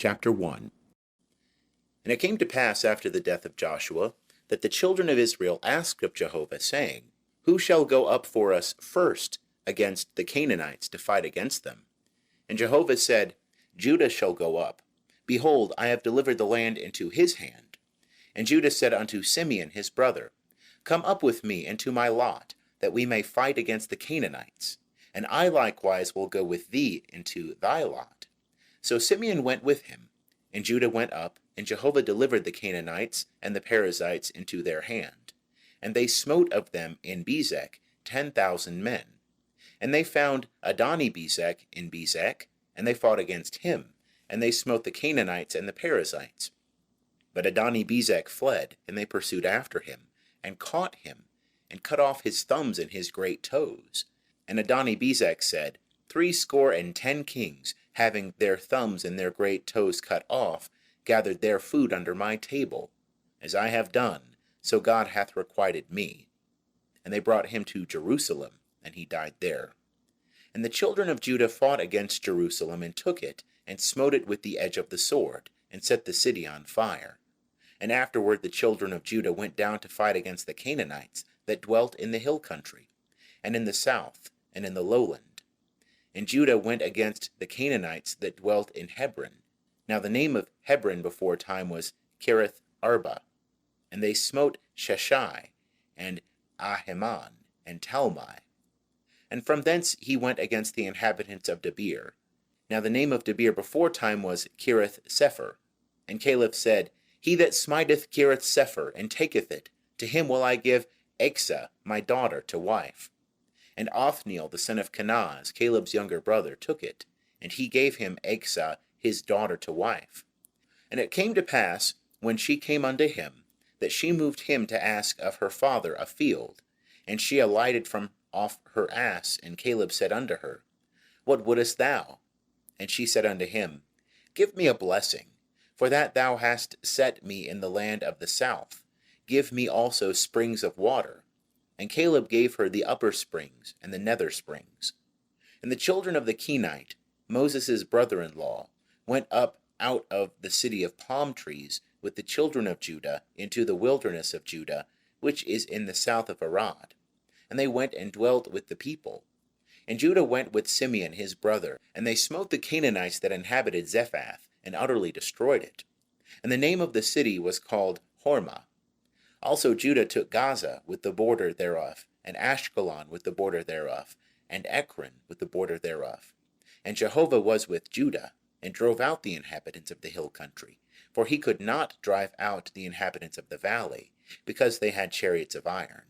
Chapter 1. And it came to pass after the death of Joshua, that the children of Israel asked of Jehovah, saying, Who shall go up for us first against the Canaanites to fight against them? And Jehovah said, Judah shall go up. Behold, I have delivered the land into his hand. And Judah said unto Simeon his brother, Come up with me into my lot, that we may fight against the Canaanites. And I likewise will go with thee into thy lot. So Simeon went with him, and Judah went up, and Jehovah delivered the Canaanites and the Perizzites into their hand. And they smote of them in Bezek 10,000 men. And they found Adoni-Bezek in Bezek, and they fought against him, and they smote the Canaanites and the Perizzites. But Adoni-Bezek fled, and they pursued after him, and caught him, and cut off his thumbs and his great toes. And Adoni-Bezek said, 70 kings, having their thumbs and their great toes cut off, gathered their food under my table. As I have done, so God hath requited me. And they brought him to Jerusalem, and he died there. And the children of Judah fought against Jerusalem, and took it, and smote it with the edge of the sword, and set the city on fire. And afterward the children of Judah went down to fight against the Canaanites that dwelt in the hill country, and in the south, and in the lowland. And Judah went against the Canaanites that dwelt in Hebron. Now the name of Hebron before time was Kiriath Arba. And they smote Sheshai, and Ahiman, and Talmai. And from thence he went against the inhabitants of Debir. Now the name of Debir before time was Kiriath Sepher. And Caleb said, He that smiteth Kiriath Sepher, and taketh it, to him will I give Achsah my daughter to wife. And Othniel the son of Kenaz, Caleb's younger brother, took it, and he gave him Achsah his daughter to wife. And it came to pass, when she came unto him, that she moved him to ask of her father a field. And she alighted from off her ass, and Caleb said unto her, What wouldest thou? And she said unto him, Give me a blessing, for that thou hast set me in the land of the south. Give me also springs of water. And Caleb gave her the upper springs and the nether springs. And the children of the Kenite, Moses' brother-in-law, went up out of the city of palm trees with the children of Judah into the wilderness of Judah, which is in the south of Arad. And they went and dwelt with the people. And Judah went with Simeon his brother, and they smote the Canaanites that inhabited Zephath, and utterly destroyed it. And the name of the city was called Hormah. Also Judah took Gaza with the border thereof, and Ashkelon with the border thereof, and Ekron with the border thereof. And Jehovah was with Judah, and drove out the inhabitants of the hill country, for he could not drive out the inhabitants of the valley, because they had chariots of iron.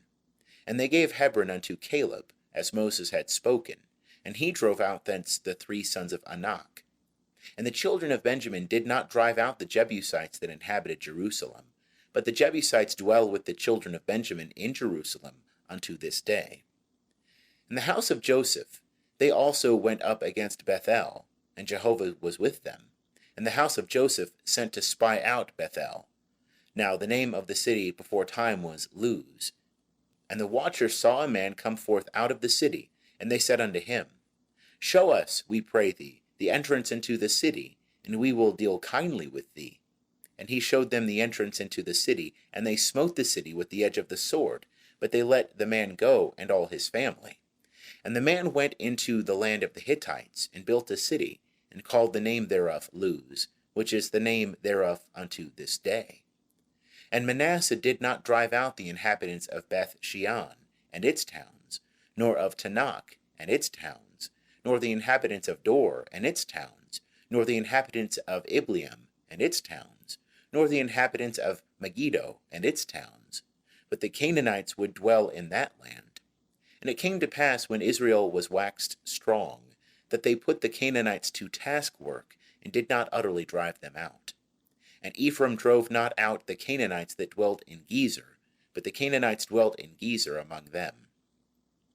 And they gave Hebron unto Caleb, as Moses had spoken, and he drove out thence the 3 sons of Anak. And the children of Benjamin did not drive out the Jebusites that inhabited Jerusalem, but the Jebusites dwell with the children of Benjamin in Jerusalem unto this day. In the house of Joseph they also went up against Bethel, and Jehovah was with them. And the house of Joseph sent to spy out Bethel. Now the name of the city before time was Luz. And the watchers saw a man come forth out of the city, and they said unto him, Show us, we pray thee, the entrance into the city, and we will deal kindly with thee. And he showed them the entrance into the city, and they smote the city with the edge of the sword, but they let the man go and all his family. And the man went into the land of the Hittites, and built a city, and called the name thereof Luz, which is the name thereof unto this day. And Manasseh did not drive out the inhabitants of Beth Shean and its towns, nor of Tanakh and its towns, nor the inhabitants of Dor and its towns, nor the inhabitants of Ibleam and its towns, nor the inhabitants of Megiddo and its towns, but the Canaanites would dwell in that land. And it came to pass, when Israel was waxed strong, that they put the Canaanites to task work, and did not utterly drive them out. And Ephraim drove not out the Canaanites that dwelt in Gezer, but the Canaanites dwelt in Gezer among them.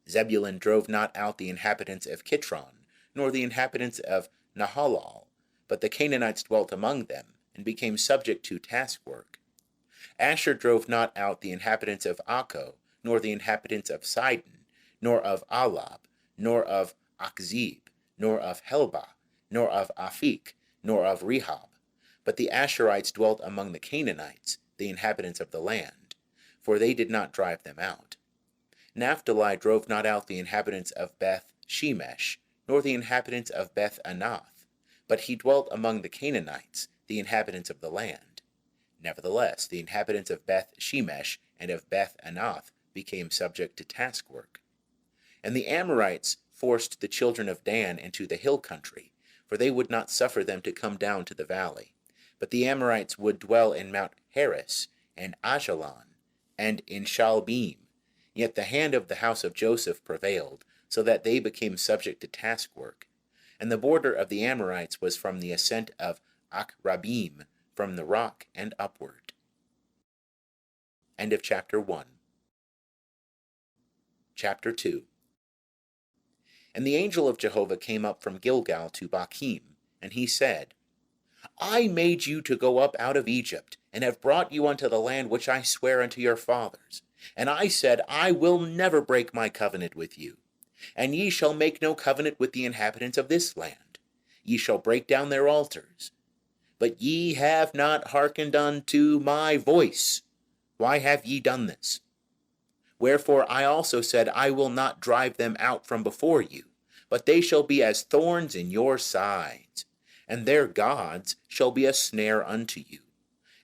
Zebulun drove not out the inhabitants of Kitron, nor the inhabitants of Nahalal, but the Canaanites dwelt among them, and became subject to taskwork. Asher drove not out the inhabitants of Akko, nor the inhabitants of Sidon, nor of Alab, nor of Achzib, nor of Helbah, nor of Aphik, nor of Rehob, But the Asherites dwelt among the Canaanites, the inhabitants of the land, for they did not drive them out. Naphtali drove not out the inhabitants of Beth Shemesh, nor the inhabitants of Beth Anath, but he dwelt among the Canaanites, the inhabitants of the land. Nevertheless, the inhabitants of Beth Shemesh and of Beth Anath became subject to taskwork. And the Amorites forced the children of Dan into the hill country, for they would not suffer them to come down to the valley. But the Amorites would dwell in Mount Heres, and Ajalon, and in Shaalbim. Yet the hand of the house of Joseph prevailed, so that they became subject to taskwork. And the border of the Amorites was from the ascent of Akrabim, from the rock and upward. End of chapter 1. Chapter 2. And the angel of Jehovah came up from Gilgal to Bochim, and he said, I made you to go up out of Egypt, and have brought you unto the land which I swear unto your fathers. And I said, I will never break my covenant with you. And ye shall make no covenant with the inhabitants of this land. Ye shall break down their altars. But ye have not hearkened unto my voice. Why have ye done this? Wherefore I also said, I will not drive them out from before you, but they shall be as thorns in your sides, and their gods shall be a snare unto you.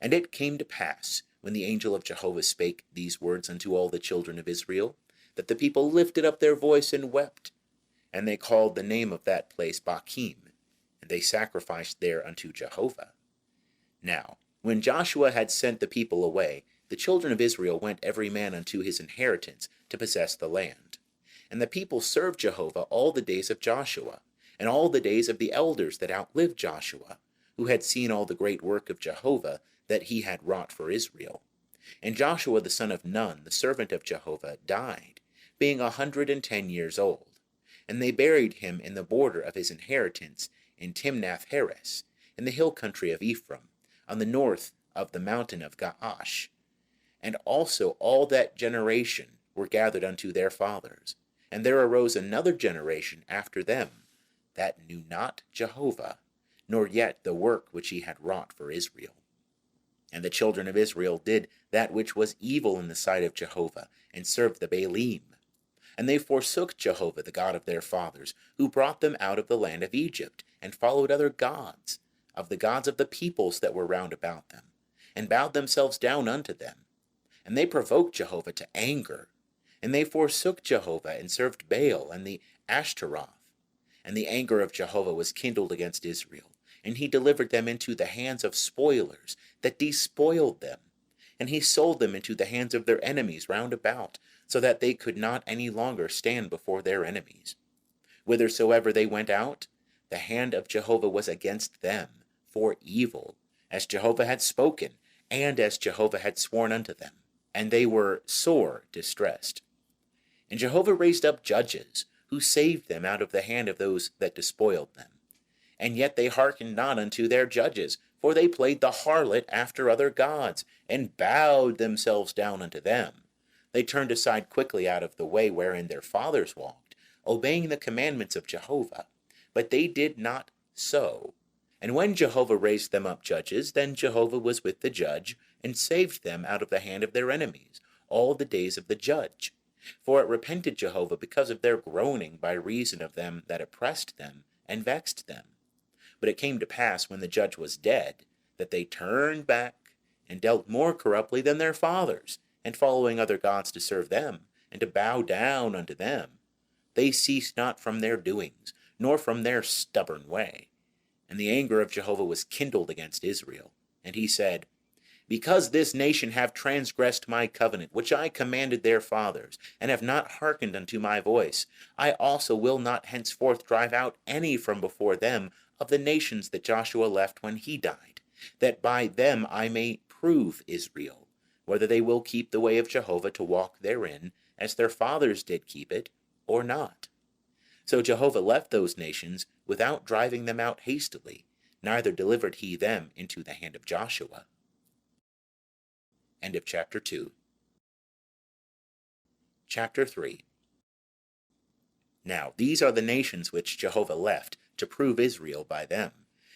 And it came to pass, when the angel of Jehovah spake these words unto all the children of Israel, that the people lifted up their voice and wept. And they called the name of that place Bochim, and they sacrificed there unto Jehovah. Now, when Joshua had sent the people away, the children of Israel went every man unto his inheritance to possess the land. And the people served Jehovah all the days of Joshua, and all the days of the elders that outlived Joshua, who had seen all the great work of Jehovah that he had wrought for Israel. And Joshua the son of Nun, the servant of Jehovah, died, being 110 years old. And they buried him in the border of his inheritance in Timnath-Heres, in the hill country of Ephraim, on the north of the mountain of Gaash. And also all that generation were gathered unto their fathers. And there arose another generation after them, that knew not Jehovah, nor yet the work which he had wrought for Israel. And the children of Israel did that which was evil in the sight of Jehovah, and served the Baalim. And they forsook Jehovah, the God of their fathers, who brought them out of the land of Egypt, and followed other gods, of the gods of the peoples that were round about them, and bowed themselves down unto them. And they provoked Jehovah to anger. And they forsook Jehovah, and served Baal and the Ashtaroth. And the anger of Jehovah was kindled against Israel, and he delivered them into the hands of spoilers, that despoiled them. And he sold them into the hands of their enemies round about, so that they could not any longer stand before their enemies. Whithersoever they went out, the hand of Jehovah was against them, for evil, as Jehovah had spoken, and as Jehovah had sworn unto them. And they were sore distressed. And Jehovah raised up judges, who saved them out of the hand of those that despoiled them. And yet they hearkened not unto their judges, for they played the harlot after other gods, and bowed themselves down unto them. They turned aside quickly out of the way wherein their fathers walked, obeying the commandments of Jehovah. But they did not so. And when Jehovah raised them up judges, then Jehovah was with the judge, and saved them out of the hand of their enemies all the days of the judge. For it repented Jehovah because of their groaning by reason of them that oppressed them and vexed them. But it came to pass, when the judge was dead, that they turned back and dealt more corruptly than their fathers, and following other gods to serve them, and to bow down unto them. They ceased not from their doings, nor from their stubborn way. And the anger of Jehovah was kindled against Israel. And he said, Because this nation have transgressed my covenant, which I commanded their fathers, and have not hearkened unto my voice, I also will not henceforth drive out any from before them of the nations that Joshua left when he died, that by them I may prove Israel, whether they will keep the way of Jehovah to walk therein, as their fathers did keep it, or not. So Jehovah left those nations without driving them out hastily, neither delivered he them into the hand of Joshua. End of chapter 2. Chapter 3. Now these are the nations which Jehovah left, to prove Israel by them,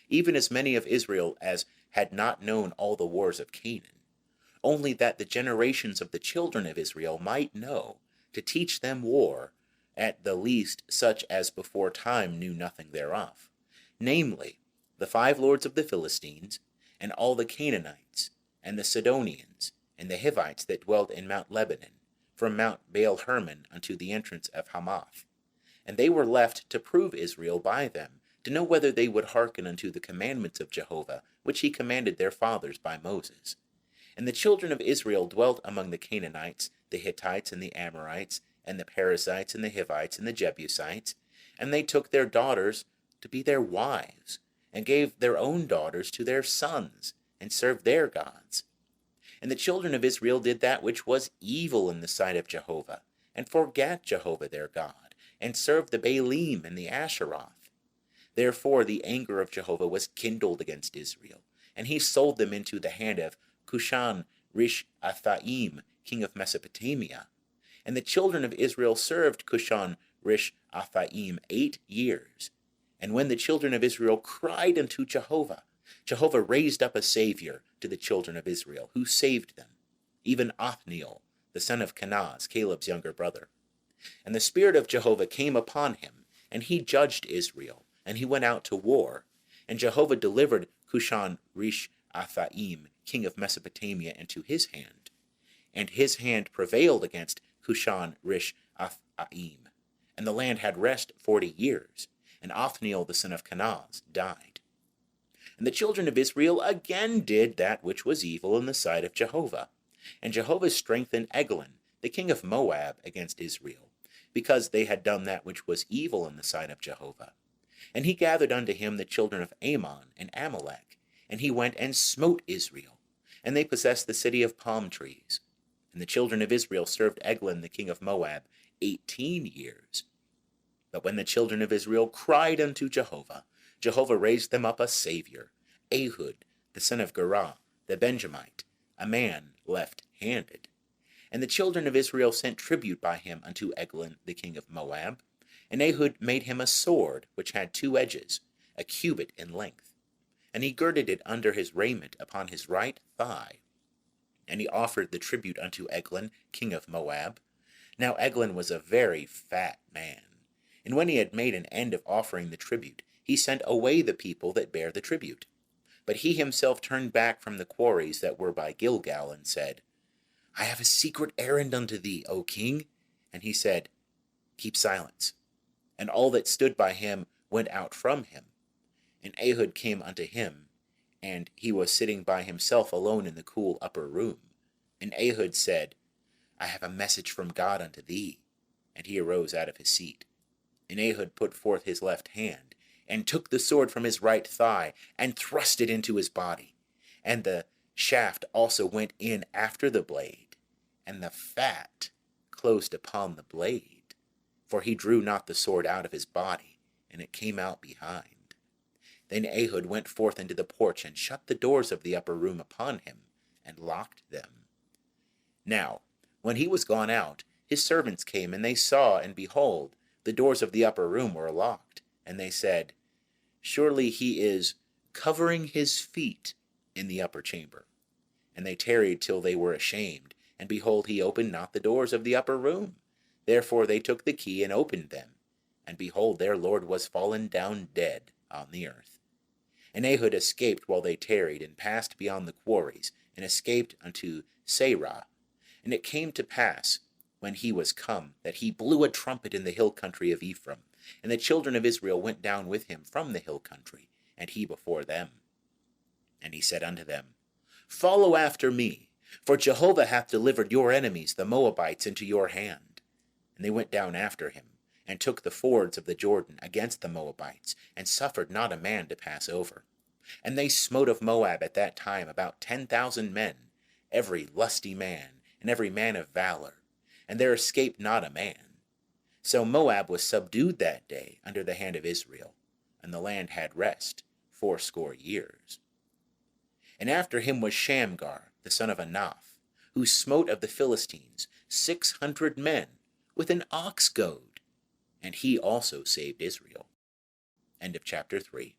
even as many of Israel as had not known all the wars of Canaan, only that the generations of the children of Israel might know, to teach them war, at the least such as before time knew nothing thereof, namely, the 5 lords of the Philistines, and all the Canaanites, and the Sidonians, and the Hivites that dwelt in Mount Lebanon, from Mount Baal Hermon unto the entrance of Hamath. And they were left to prove Israel by them, to know whether they would hearken unto the commandments of Jehovah, which he commanded their fathers by Moses. And the children of Israel dwelt among the Canaanites, the Hittites, and the Amorites, and the Perizzites, and the Hivites, and the Jebusites, and they took their daughters to be their wives, and gave their own daughters to their sons, and served their gods. And the children of Israel did that which was evil in the sight of Jehovah, and forgat Jehovah their God, and served the Baalim and the Asheroth. Therefore the anger of Jehovah was kindled against Israel, and he sold them into the hand of Cushan-Rishathaim, king of Mesopotamia. And the children of Israel served Cushan-Rishathaim 8 years. And when the children of Israel cried unto Jehovah, Jehovah raised up a Savior to the children of Israel, who saved them, even Othniel, the son of Kenaz, Caleb's younger brother. And the Spirit of Jehovah came upon him, and he judged Israel, and he went out to war. And Jehovah delivered Cushan-Rishathaim, king of Mesopotamia, into his hand. And his hand prevailed against Cushan-Rishathaim. And the land had rest 40 years. And Othniel, the son of Kenaz, died. And the children of Israel again did that which was evil in the sight of Jehovah. And Jehovah strengthened Eglon, the king of Moab, against Israel, because they had done that which was evil in the sight of Jehovah. And he gathered unto him the children of Ammon and Amalek, and he went and smote Israel, and they possessed the city of palm trees. And the children of Israel served Eglon, the king of Moab, 18 years. But when the children of Israel cried unto Jehovah, Jehovah raised them up a Savior, Ehud, the son of Gera, the Benjamite, a man left-handed. And the children of Israel sent tribute by him unto Eglon, the king of Moab. And Ehud made him a sword, which had 2 edges, a cubit in length. And he girded it under his raiment upon his right thigh. And he offered the tribute unto Eglon, king of Moab. Now Eglon was a very fat man. And when he had made an end of offering the tribute, he sent away the people that bare the tribute. But he himself turned back from the quarries that were by Gilgal, and said, I have a secret errand unto thee, O king. And he said, Keep silence. And all that stood by him went out from him. And Ehud came unto him, and he was sitting by himself alone in the cool upper room. And Ehud said, I have a message from God unto thee. And he arose out of his seat. And Ehud put forth his left hand, and took the sword from his right thigh, and thrust it into his body. And the shaft also went in after the blade, and the fat closed upon the blade. For he drew not the sword out of his body, and it came out behind. Then Ehud went forth into the porch, and shut the doors of the upper room upon him, and locked them. Now, when he was gone out, his servants came, and they saw, and behold, the doors of the upper room were locked. And they said, Surely he is covering his feet in the upper chamber. And they tarried till they were ashamed, and behold, he opened not the doors of the upper room. Therefore they took the key and opened them. And behold, their lord was fallen down dead on the earth. And Ehud escaped while they tarried, and passed beyond the quarries, and escaped unto Seirah. And it came to pass, when he was come, that he blew a trumpet in the hill country of Ephraim. And the children of Israel went down with him from the hill country, and he before them. And he said unto them, Follow after me, for Jehovah hath delivered your enemies, the Moabites, into your hand. And they went down after him, and took the fords of the Jordan against the Moabites, and suffered not a man to pass over. And they smote of Moab at that time about 10,000 men, every lusty man, and every man of valor, and there escaped not a man. So Moab was subdued that day under the hand of Israel, and the land had rest 80 years. And after him was Shamgar, the son of Anaph, who smote of the Philistines 600 men with an ox goad, and he also saved Israel. End of chapter 3.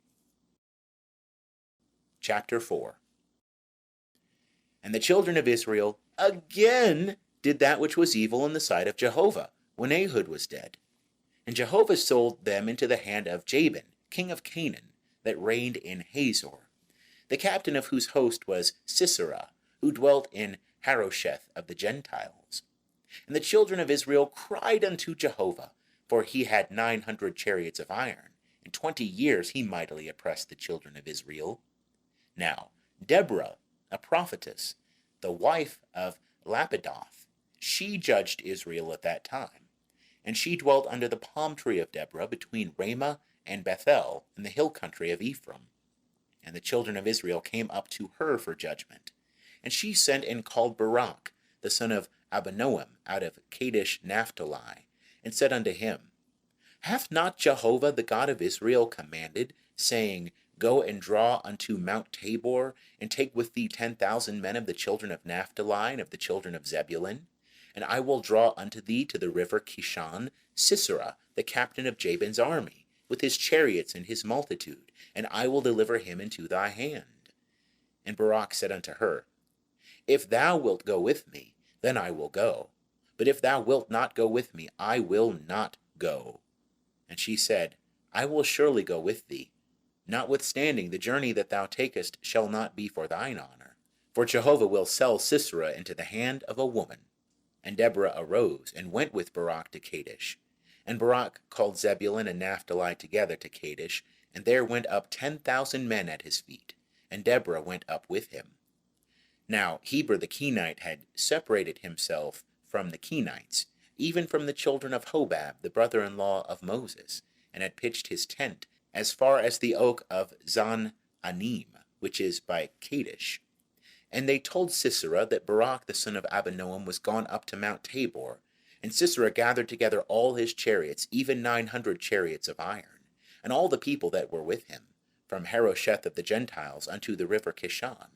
Chapter 4. And the children of Israel again did that which was evil in the sight of Jehovah, when Ehud was dead. And Jehovah sold them into the hand of Jabin, king of Canaan, that reigned in Hazor, the captain of whose host was Sisera, who dwelt in Harosheth of the Gentiles. And the children of Israel cried unto Jehovah, for he had 900 chariots of iron. In 20 years he mightily oppressed the children of Israel. Now Deborah, a prophetess, the wife of Lapidoth, she judged Israel at that time. And she dwelt under the palm tree of Deborah between Ramah and Bethel in the hill country of Ephraim. And the children of Israel came up to her for judgment. And she sent and called Barak, the son of Abinoam, out of Kadesh Naphtali, and said unto him, Hath not Jehovah the God of Israel commanded, saying, Go and draw unto Mount Tabor, and take with thee 10,000 men of the children of Naphtali and of the children of Zebulun? And I will draw unto thee to the river Kishon Sisera, the captain of Jabin's army, with his chariots and his multitude, and I will deliver him into thy hand. And Barak said unto her, If thou wilt go with me, then I will go. But if thou wilt not go with me, I will not go. And she said, I will surely go with thee. Notwithstanding, the journey that thou takest shall not be for thine honor, for Jehovah will sell Sisera into the hand of a woman. And Deborah arose and went with Barak to Kadesh. And Barak called Zebulun and Naphtali together to Kadesh, and there went up 10,000 men at his feet, and Deborah went up with him. Now Heber the Kenite had separated himself from the Kenites, even from the children of Hobab, the brother-in-law of Moses, and had pitched his tent as far as the oak of Zan-Anim, which is by Kadesh. And they told Sisera that Barak the son of Abinoam was gone up to Mount Tabor. And Sisera gathered together all his chariots, even 900 chariots of iron, and all the people that were with him, from Harosheth of the Gentiles unto the river Kishon.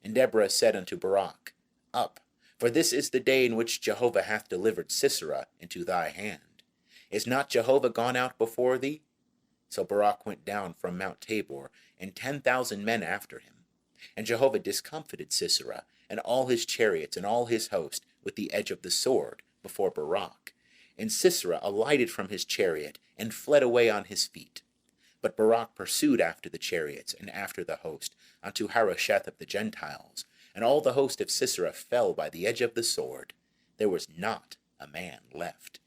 And Deborah said unto Barak, Up, for this is the day in which Jehovah hath delivered Sisera into thy hand. Is not Jehovah gone out before thee? So Barak went down from Mount Tabor, and 10,000 men after him. And Jehovah discomfited Sisera, and all his chariots, and all his host, with the edge of the sword, before Barak. And Sisera alighted from his chariot, and fled away on his feet. But Barak pursued after the chariots, and after the host, unto Harosheth of the Gentiles. And all the host of Sisera fell by the edge of the sword. There was not a man left.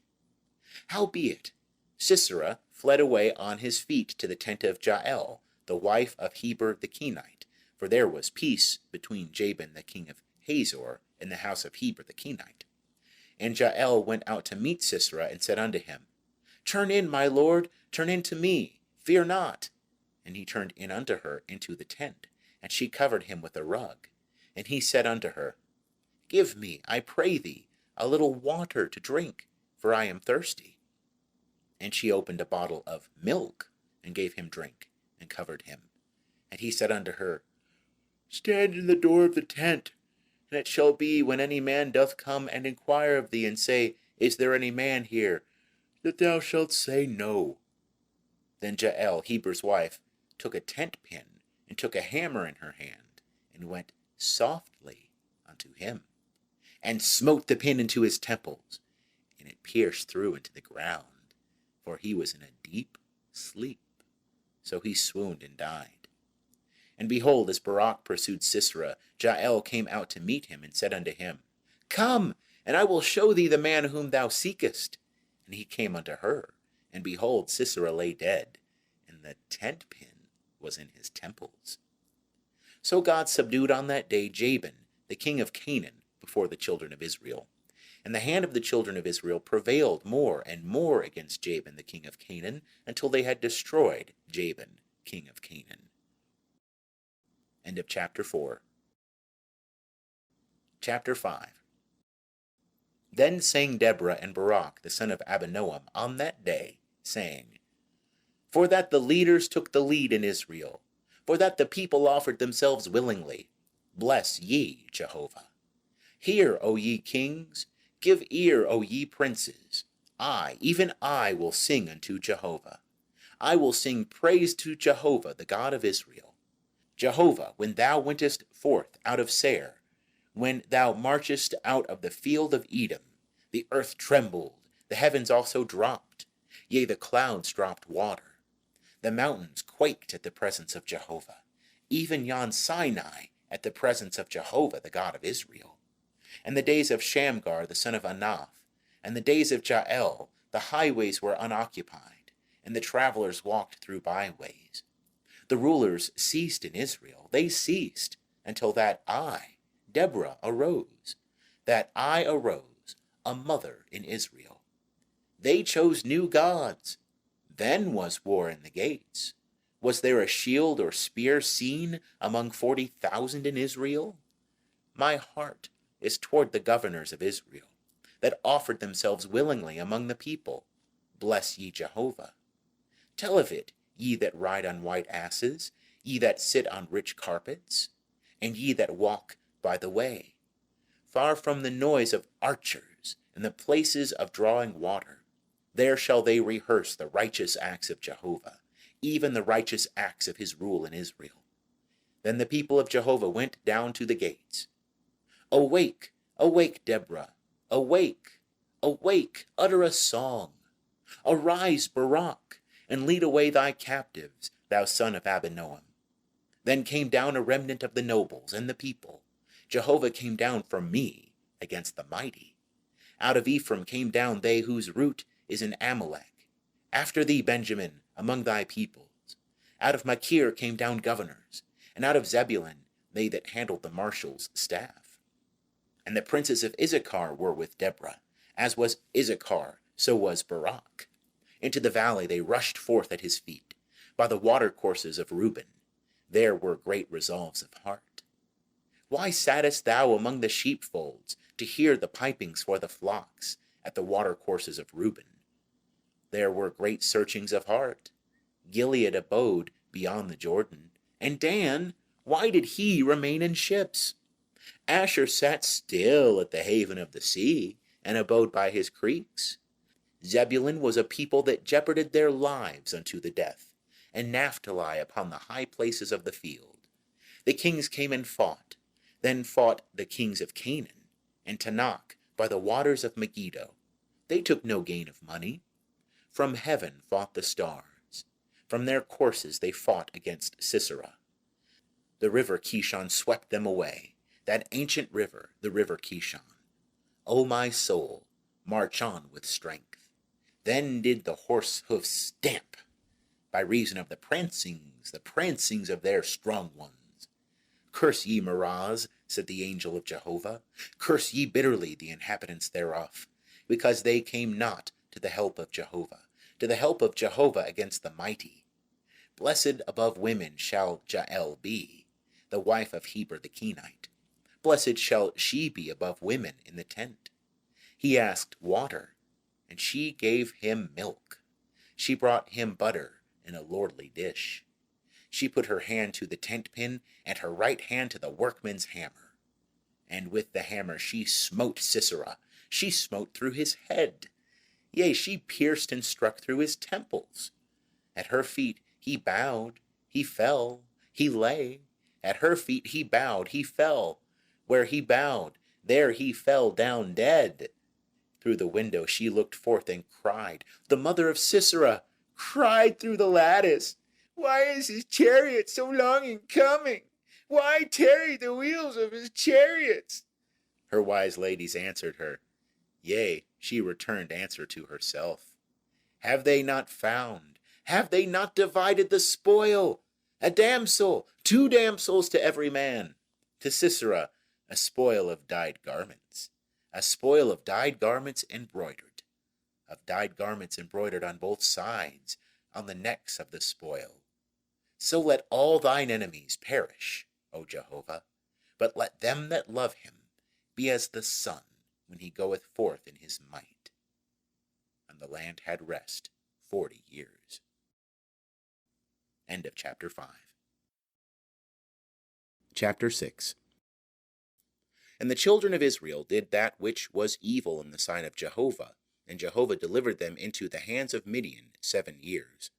Howbeit, Sisera fled away on his feet to the tent of Jael, the wife of Heber the Kenite, for there was peace between Jabin the king of Hazor and the house of Heber the Kenite. And Jael went out to meet Sisera, and said unto him, Turn in, my lord, turn in to me, fear not. And he turned in unto her into the tent, and she covered him with a rug. And he said unto her, Give me, I pray thee, a little water to drink, for I am thirsty. And she opened a bottle of milk, and gave him drink, and covered him. And he said unto her, Stand in the door of the tent, and it shall be, when any man doth come and inquire of thee, and say, Is there any man here? That thou shalt say, No. Then Jael, Heber's wife, took a tent pin, and took a hammer in her hand, and went softly unto him, and smote the pin into his temples, and it pierced through into the ground, for he was in a deep sleep. So he swooned and died. And behold, as Barak pursued Sisera, Jael came out to meet him, and said unto him, Come, and I will show thee the man whom thou seekest. And he came unto her, and behold, Sisera lay dead, and the tent pin was in his temples. So God subdued on that day Jabin, the king of Canaan, before the children of Israel. And the hand of the children of Israel prevailed more and more against Jabin, the king of Canaan, until they had destroyed Jabin, king of Canaan. End of chapter 4. Chapter 5. Then sang Deborah and Barak, the son of Abinoam, on that day, saying, For that the leaders took the lead in Israel, for that the people offered themselves willingly, bless ye Jehovah. Hear, O ye kings, give ear, O ye princes. I, even I, will sing unto Jehovah. I will sing praise to Jehovah, the God of Israel. Jehovah, when thou wentest forth out of Seir, When thou marchest out of the field of Edom, the earth trembled, the heavens also dropped, yea, the clouds dropped water. The mountains quaked at the presence of Jehovah, even yon Sinai at the presence of Jehovah, the God of Israel. And the days of Shamgar the son of Anath, and the days of Jael, the highways were unoccupied, and the travelers walked through byways. The rulers ceased in Israel, they ceased, until that I, Deborah, arose, a mother in Israel. They chose new gods. Then was war in the gates. Was there a shield or spear seen among 40,000 in Israel? My heart is toward the governors of Israel, that offered themselves willingly among the people. Bless ye Jehovah. Tell of it, ye that ride on white asses, ye that sit on rich carpets, and ye that walk by the way, far from the noise of archers and the places of drawing water. There shall they rehearse the righteous acts of Jehovah, even the righteous acts of his rule in Israel. Then the people of Jehovah went down to the gates. Awake, awake, Deborah, awake, awake, utter a song. Arise, Barak, and lead away thy captives, thou son of Abinoam. Then came down a remnant of the nobles and the people. Jehovah came down from me against the mighty. Out of Ephraim came down they whose root is in Amalek. After thee, Benjamin, among thy peoples. Out of Machir came down governors, and out of Zebulun they that handled the marshal's staff. And the princes of Issachar were with Deborah. As was Issachar, so was Barak. Into the valley they rushed forth at his feet, by the watercourses of Reuben. There were great resolves of heart. Why sattest thou among the sheepfolds, to hear the pipings for the flocks, at the watercourses of Reuben? There were great searchings of heart. Gilead abode beyond the Jordan, and Dan, why did he remain in ships? Asher sat still at the haven of the sea, and abode by his creeks. Zebulun was a people that jeoparded their lives unto the death, and Naphtali upon the high places of the field. The kings came and fought. Then fought the kings of Canaan, and Tanakh by the waters of Megiddo. They took no gain of money. From heaven fought the stars. From their courses they fought against Sisera. The river Kishon swept them away, that ancient river, the river Kishon. O my soul, march on with strength. Then did the horse hoofs stamp, by reason of the prancings of their strong ones. Curse ye Meroz, said the angel of Jehovah. Curse ye bitterly the inhabitants thereof, because they came not to the help of Jehovah against the mighty. Blessed above women shall Jael be, the wife of Heber the Kenite. Blessed shall she be above women in the tent. He asked water, and she gave him milk. She brought him butter in a lordly dish. She put her hand to the tent pin, and her right hand to the workman's hammer. And with the hammer she smote Sisera. She smote through his head. Yea, she pierced and struck through his temples. At her feet he bowed, he fell, he lay. At her feet he bowed, he fell. Where he bowed, there he fell down dead. Through the window she looked forth and cried. The mother of Sisera cried through the lattice. Why is his chariot so long in coming? Why tarry the wheels of his chariots? Her wise ladies answered her. Yea, she returned answer to herself. Have they not found? Have they not divided the spoil? A damsel, 2 damsels to every man. To Sisera, a spoil of dyed garments. A spoil of dyed garments embroidered. Of dyed garments embroidered on both sides, on the necks of the spoil. So let all thine enemies perish, O Jehovah, but let them that love him be as the sun when he goeth forth in his might. And the land had rest 40 years. End of chapter 5. Chapter 6. And the children of Israel did that which was evil in the sight of Jehovah, and Jehovah delivered them into the hands of Midian 7 years.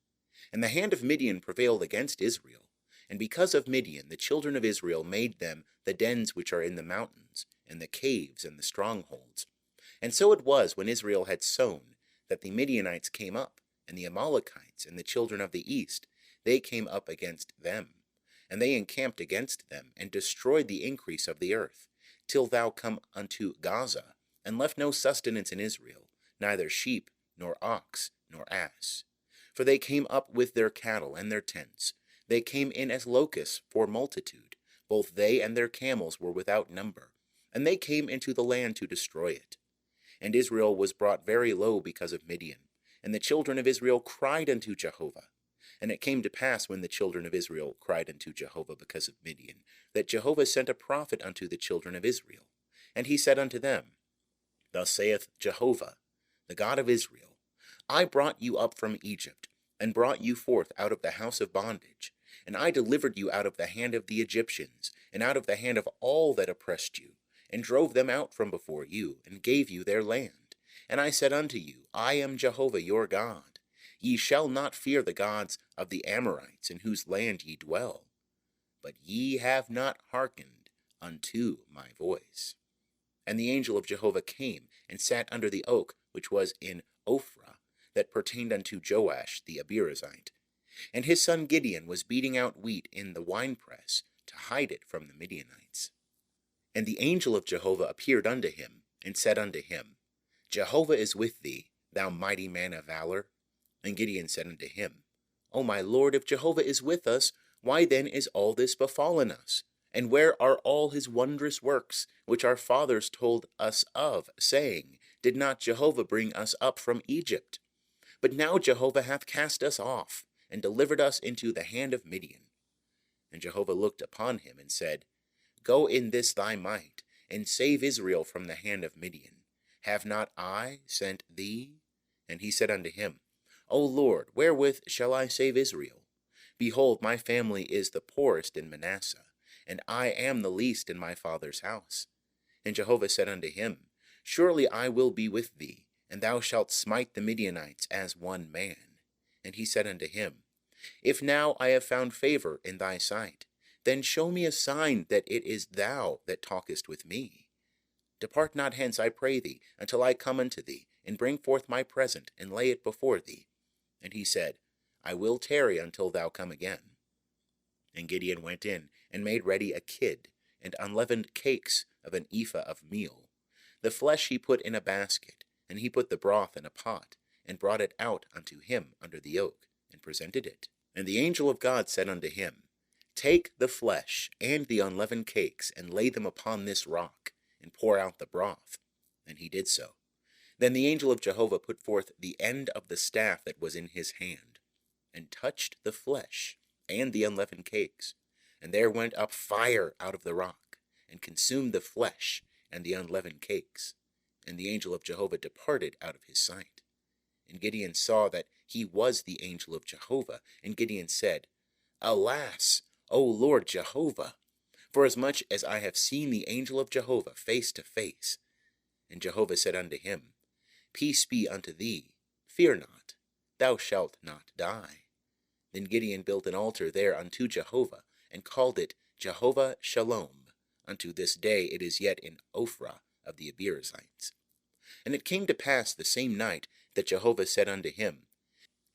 And the hand of Midian prevailed against Israel, And because of Midian, the children of Israel made them the dens which are in the mountains, and the caves and the strongholds. And so it was, when Israel had sown, that the Midianites came up, and the Amalekites and the children of the east, they came up against them. And they encamped against them, and destroyed the increase of the earth, till thou come unto Gaza, and left no sustenance in Israel, neither sheep, nor ox, nor ass. For they came up with their cattle and their tents. They came in as locusts for multitude. Both they and their camels were without number. And they came into the land to destroy it. And Israel was brought very low because of Midian. And the children of Israel cried unto Jehovah. And it came to pass, when the children of Israel cried unto Jehovah because of Midian, that Jehovah sent a prophet unto the children of Israel. And he said unto them, Thus saith Jehovah, the God of Israel, I brought you up from Egypt, and brought you forth out of the house of bondage. And I delivered you out of the hand of the Egyptians, and out of the hand of all that oppressed you, and drove them out from before you, and gave you their land. And I said unto you, I am Jehovah your God. Ye shall not fear the gods of the Amorites, in whose land ye dwell. But ye have not hearkened unto my voice. And the angel of Jehovah came, and sat under the oak which was in Ophrah, that pertained unto Joash the Abiezrite. And his son Gideon was beating out wheat in the winepress, to hide it from the Midianites. And the angel of Jehovah appeared unto him, and said unto him, Jehovah is with thee, thou mighty man of valor. And Gideon said unto him, O my Lord, if Jehovah is with us, why then is all this befallen us? And where are all his wondrous works, which our fathers told us of, saying, Did not Jehovah bring us up from Egypt? But now Jehovah hath cast us off, and delivered us into the hand of Midian. And Jehovah looked upon him, and said, Go in this thy might, and save Israel from the hand of Midian. Have not I sent thee? And he said unto him, O Lord, wherewith shall I save Israel? Behold, my family is the poorest in Manasseh, and I am the least in my father's house. And Jehovah said unto him, Surely I will be with thee, and thou shalt smite the Midianites as one man. And he said unto him, If now I have found favor in thy sight, then show me a sign that it is thou that talkest with me. Depart not hence, I pray thee, until I come unto thee, and bring forth my present, and lay it before thee. And he said, I will tarry until thou come again. And Gideon went in, and made ready a kid, and unleavened cakes of an ephah of meal. The flesh he put in a basket, and he put the broth in a pot, and brought it out unto him under the oak, and presented it. And the angel of God said unto him, Take the flesh and the unleavened cakes, and lay them upon this rock, and pour out the broth. And he did so. Then the angel of Jehovah put forth the end of the staff that was in his hand, and touched the flesh and the unleavened cakes. And there went up fire out of the rock, and consumed the flesh and the unleavened cakes. And the angel of Jehovah departed out of his sight. And Gideon saw that he was the angel of Jehovah. And Gideon said, Alas, O Lord Jehovah, forasmuch as I have seen the angel of Jehovah face to face. And Jehovah said unto him, Peace be unto thee, fear not, thou shalt not die. Then Gideon built an altar there unto Jehovah, and called it Jehovah Shalom. Unto this day it is yet in Ophrah of the Abiezrites. And it came to pass the same night that Jehovah said unto him,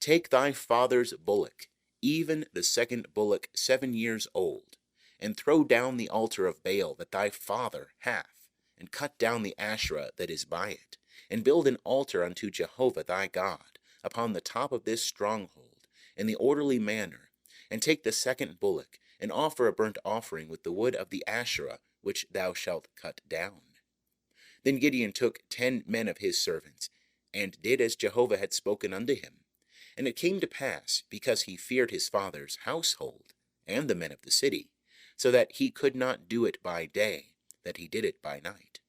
Take thy father's bullock, even the second bullock 7 years old, and throw down the altar of Baal that thy father hath, and cut down the Asherah that is by it, and build an altar unto Jehovah thy God upon the top of this stronghold, in the orderly manner, and take the second bullock, and offer a burnt offering with the wood of the Asherah which thou shalt cut down. Then Gideon took 10 men of his servants, and did as Jehovah had spoken unto him. And it came to pass, because he feared his father's household, and the men of the city, so that he could not do it by day, that he did it by night.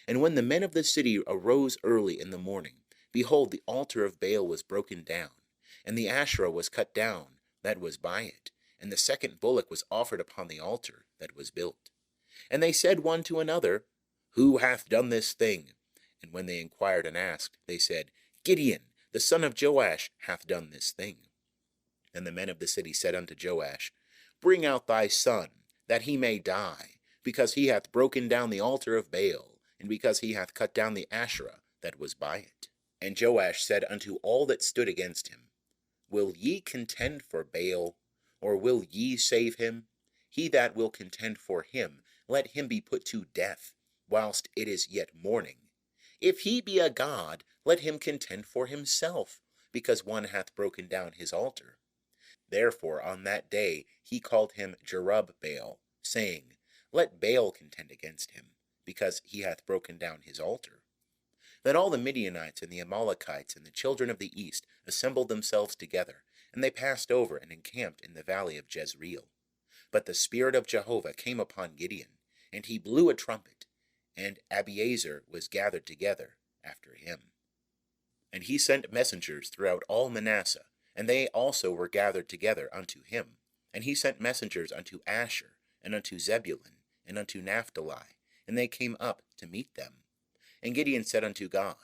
And when the men of the city arose early in the morning, behold, the altar of Baal was broken down, and the Asherah was cut down that was by it, and the second bullock was offered upon the altar that was built. And they said one to another, Who hath done this thing? And when they inquired and asked, they said, Gideon, the son of Joash, hath done this thing. And the men of the city said unto Joash, Bring out thy son, that he may die, because he hath broken down the altar of Baal, and because he hath cut down the Asherah that was by it. And Joash said unto all that stood against him, Will ye contend for Baal, or will ye save him? He that will contend for him, let him be put to death, whilst it is yet morning. If he be a god, let him contend for himself, because one hath broken down his altar. Therefore on that day he called him Jerubbaal, saying, Let Baal contend against him, because he hath broken down his altar. Then all the Midianites and the Amalekites and the children of the east assembled themselves together, and they passed over and encamped in the valley of Jezreel. But the Spirit of Jehovah came upon Gideon, and he blew a trumpet, and Abiezer was gathered together after him. And he sent messengers throughout all Manasseh, and they also were gathered together unto him. And he sent messengers unto Asher, and unto Zebulun, and unto Naphtali, and they came up to meet them. And Gideon said unto God,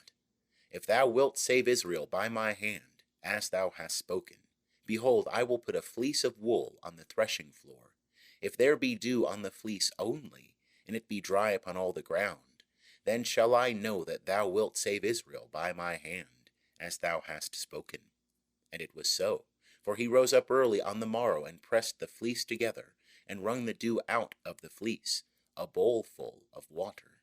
If thou wilt save Israel by my hand, as thou hast spoken, behold, I will put a fleece of wool on the threshing floor. If there be dew on the fleece only, and it be dry upon all the ground, then shall I know that thou wilt save Israel by my hand, as thou hast spoken. And it was so, for he rose up early on the morrow, and pressed the fleece together, and wrung the dew out of the fleece, a bowlful of water.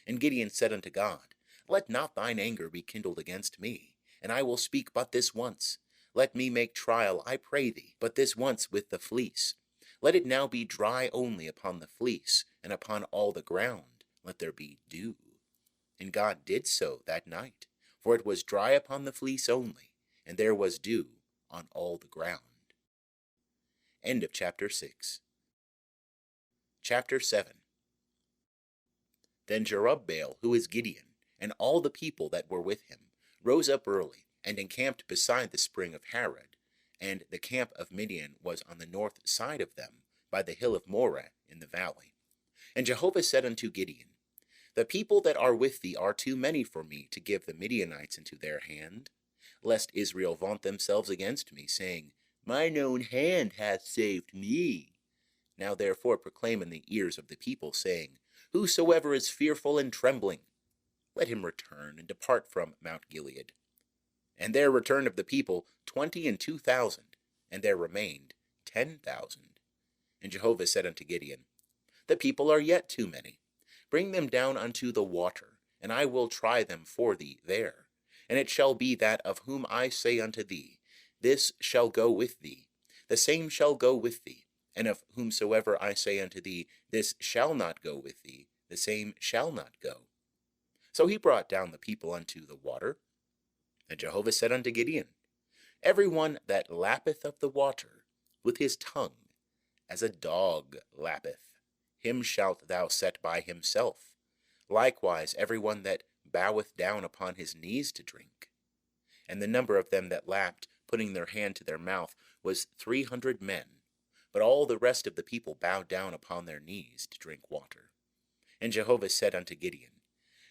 And Gideon said unto God, Let not thine anger be kindled against me, and I will speak but this once. Let me make trial, I pray thee, but this once with the fleece. Let it now be dry only upon the fleece, and upon all the ground let there be dew. And God did so that night, for it was dry upon the fleece only, and there was dew on all the ground. End of chapter 6. Chapter 7. Then Jerubbaal, who is Gideon, and all the people that were with him, rose up early, and encamped beside the spring of Harod, and the camp of Midian was on the north side of them, by the hill of Moreh in the valley. And Jehovah said unto Gideon, The people that are with thee are too many for me to give the Midianites into their hand, lest Israel vaunt themselves against me, saying, Mine own hand hath saved me. Now therefore proclaim in the ears of the people, saying, Whosoever is fearful and trembling, let him return and depart from Mount Gilead. And there returned of the people 22,000, and there remained 10,000. And Jehovah said unto Gideon, The people are yet too many. Bring them down unto the water, and I will try them for thee there. And it shall be that of whom I say unto thee, This shall go with thee, the same shall go with thee. And of whomsoever I say unto thee, This shall not go with thee, the same shall not go. So he brought down the people unto the water. And Jehovah said unto Gideon, Every one that lappeth of the water with his tongue, as a dog lappeth, him shalt thou set by himself. Likewise every one that boweth down upon his knees to drink. And the number of them that lapped, putting their hand to their mouth, was 300 men. But all the rest of the people bowed down upon their knees to drink water. And Jehovah said unto Gideon,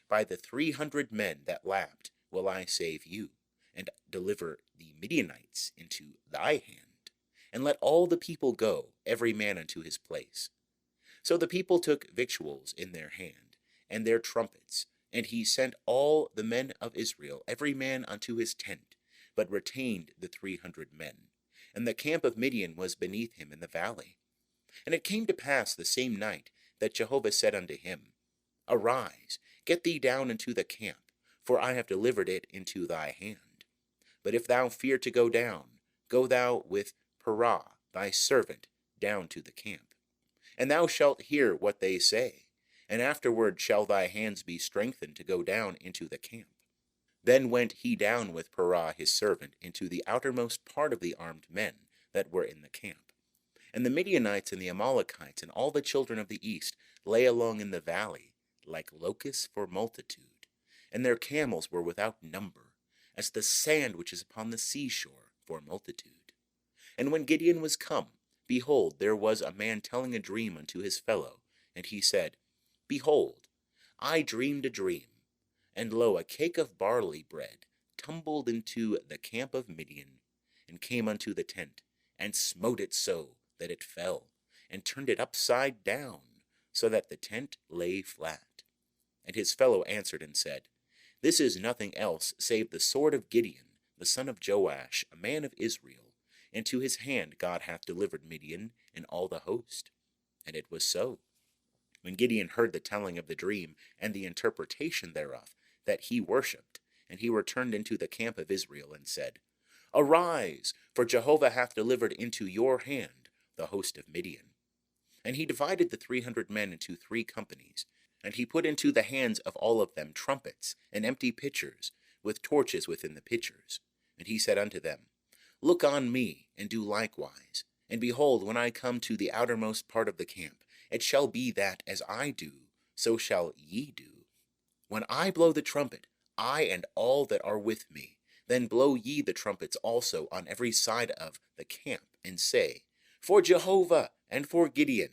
By the 300 men that lapped will I save you, and deliver the Midianites into thy hand. And let all the people go, every man unto his place. So the people took victuals in their hand, and their trumpets, and he sent all the men of Israel, every man unto his tent, but retained the 300 men. And the camp of Midian was beneath him in the valley. And it came to pass the same night that Jehovah said unto him, Arise, get thee down into the camp, for I have delivered it into thy hand. But if thou fear to go down, go thou with Parah thy servant down to the camp. And thou shalt hear what they say, and afterward shall thy hands be strengthened to go down into the camp. Then went he down with Parah his servant into the outermost part of the armed men that were in the camp. And the Midianites and the Amalekites and all the children of the east lay along in the valley, like locusts for multitude, and their camels were without number, as the sand which is upon the seashore for multitude. And when Gideon was come, behold, there was a man telling a dream unto his fellow, and he said, Behold, I dreamed a dream, and lo, a cake of barley bread tumbled into the camp of Midian, and came unto the tent, and smote it so, that it fell, and turned it upside down, so that the tent lay flat. And his fellow answered and said, This is nothing else save the sword of Gideon, the son of Joash, a man of Israel. And to his hand God hath delivered Midian and all the host. And it was so. When Gideon heard the telling of the dream and the interpretation thereof, that he worshipped, and he returned into the camp of Israel, and said, Arise, for Jehovah hath delivered into your hand the host of Midian. And he divided the 300 men into 3 companies, and he put into the hands of all of them trumpets and empty pitchers, with torches within the pitchers. And he said unto them, Look on me, and do likewise. And behold, when I come to the outermost part of the camp, it shall be that as I do, so shall ye do. When I blow the trumpet, I and all that are with me, then blow ye the trumpets also on every side of the camp, and say, For Jehovah and for Gideon.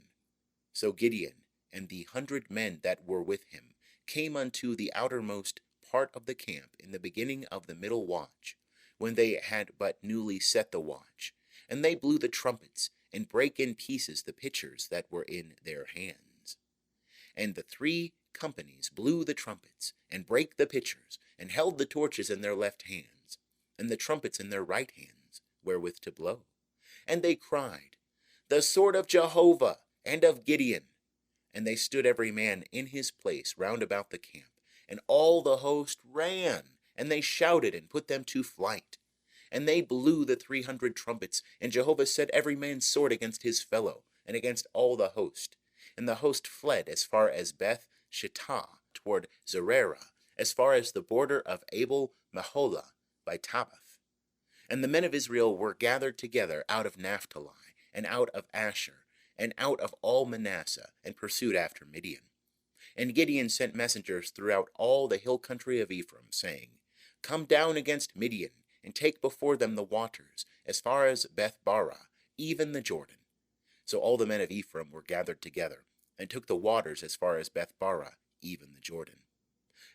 So Gideon and the 100 men that were with him came unto the outermost part of the camp in the beginning of the middle watch, when they had but newly set the watch. And they blew the trumpets, and brake in pieces the pitchers that were in their hands. And the 3 companies blew the trumpets, and brake the pitchers, and held the torches in their left hands, and the trumpets in their right hands, wherewith to blow. And they cried, The sword of Jehovah and of Gideon. And they stood every man in his place round about the camp, and all the host ran, and they shouted and put them to flight. And they blew the 300 trumpets, and Jehovah set every man's sword against his fellow, and against all the host. And the host fled as far as Beth Shittah toward Zererah, as far as the border of Abel Meholah by Tabbath. And the men of Israel were gathered together out of Naphtali, and out of Asher, and out of all Manasseh, and pursued after Midian. And Gideon sent messengers throughout all the hill country of Ephraim, saying, Come down against Midian, and take before them the waters, as far as Beth-barah, even the Jordan. So all the men of Ephraim were gathered together, and took the waters as far as Beth-barah, even the Jordan.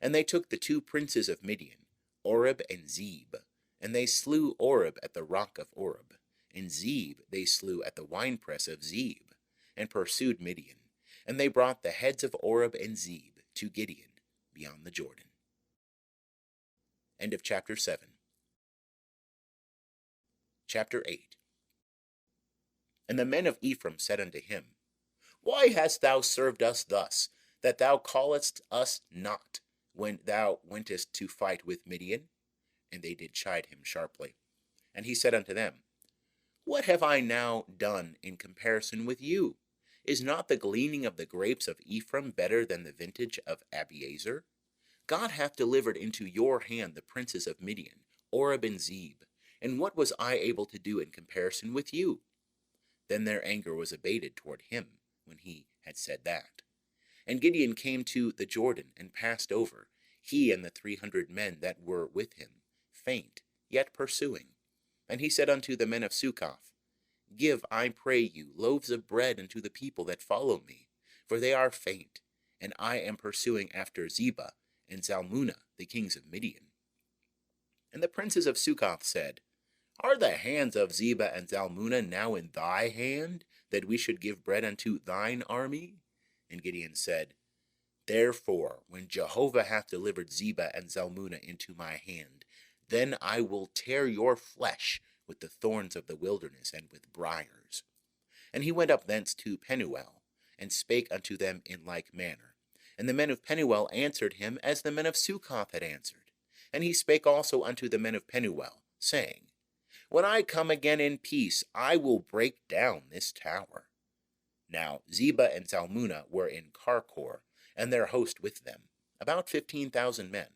And they took the 2 princes of Midian, Oreb and Zeb, and they slew Oreb at the rock of Oreb, and Zeb they slew at the winepress of Zeb, and pursued Midian. And they brought the heads of Oreb and Zeb to Gideon beyond the Jordan. End of chapter 7. Chapter 8. And the men of Ephraim said unto him, Why hast thou served us thus, that thou calledst us not, when thou wentest to fight with Midian? And they did chide him sharply. And he said unto them, What have I now done in comparison with you? Is not the gleaning of the grapes of Ephraim better than the vintage of Abiezer? God hath delivered into your hand the princes of Midian, Oreb and Zeb. And what was I able to do in comparison with you? Then their anger was abated toward him, when he had said that. And Gideon came to the Jordan, and passed over, he and the 300 men that were with him, faint, yet pursuing. And he said unto the men of Succoth, Give, I pray you, loaves of bread unto the people that follow me, for they are faint, and I am pursuing after Zebah and Zalmunna, the kings of Midian. And the princes of Succoth said, Are the hands of Zebah and Zalmunna now in thy hand, that we should give bread unto thine army? And Gideon said, Therefore, when Jehovah hath delivered Zebah and Zalmunna into my hand, then I will tear your flesh with the thorns of the wilderness and with briars. And he went up thence to Penuel, and spake unto them in like manner. And the men of Penuel answered him as the men of Succoth had answered. And he spake also unto the men of Penuel, saying, When I come again in peace, I will break down this tower. Now Zebah and Zalmunna were in Karkor, and their host with them, about 15,000 men,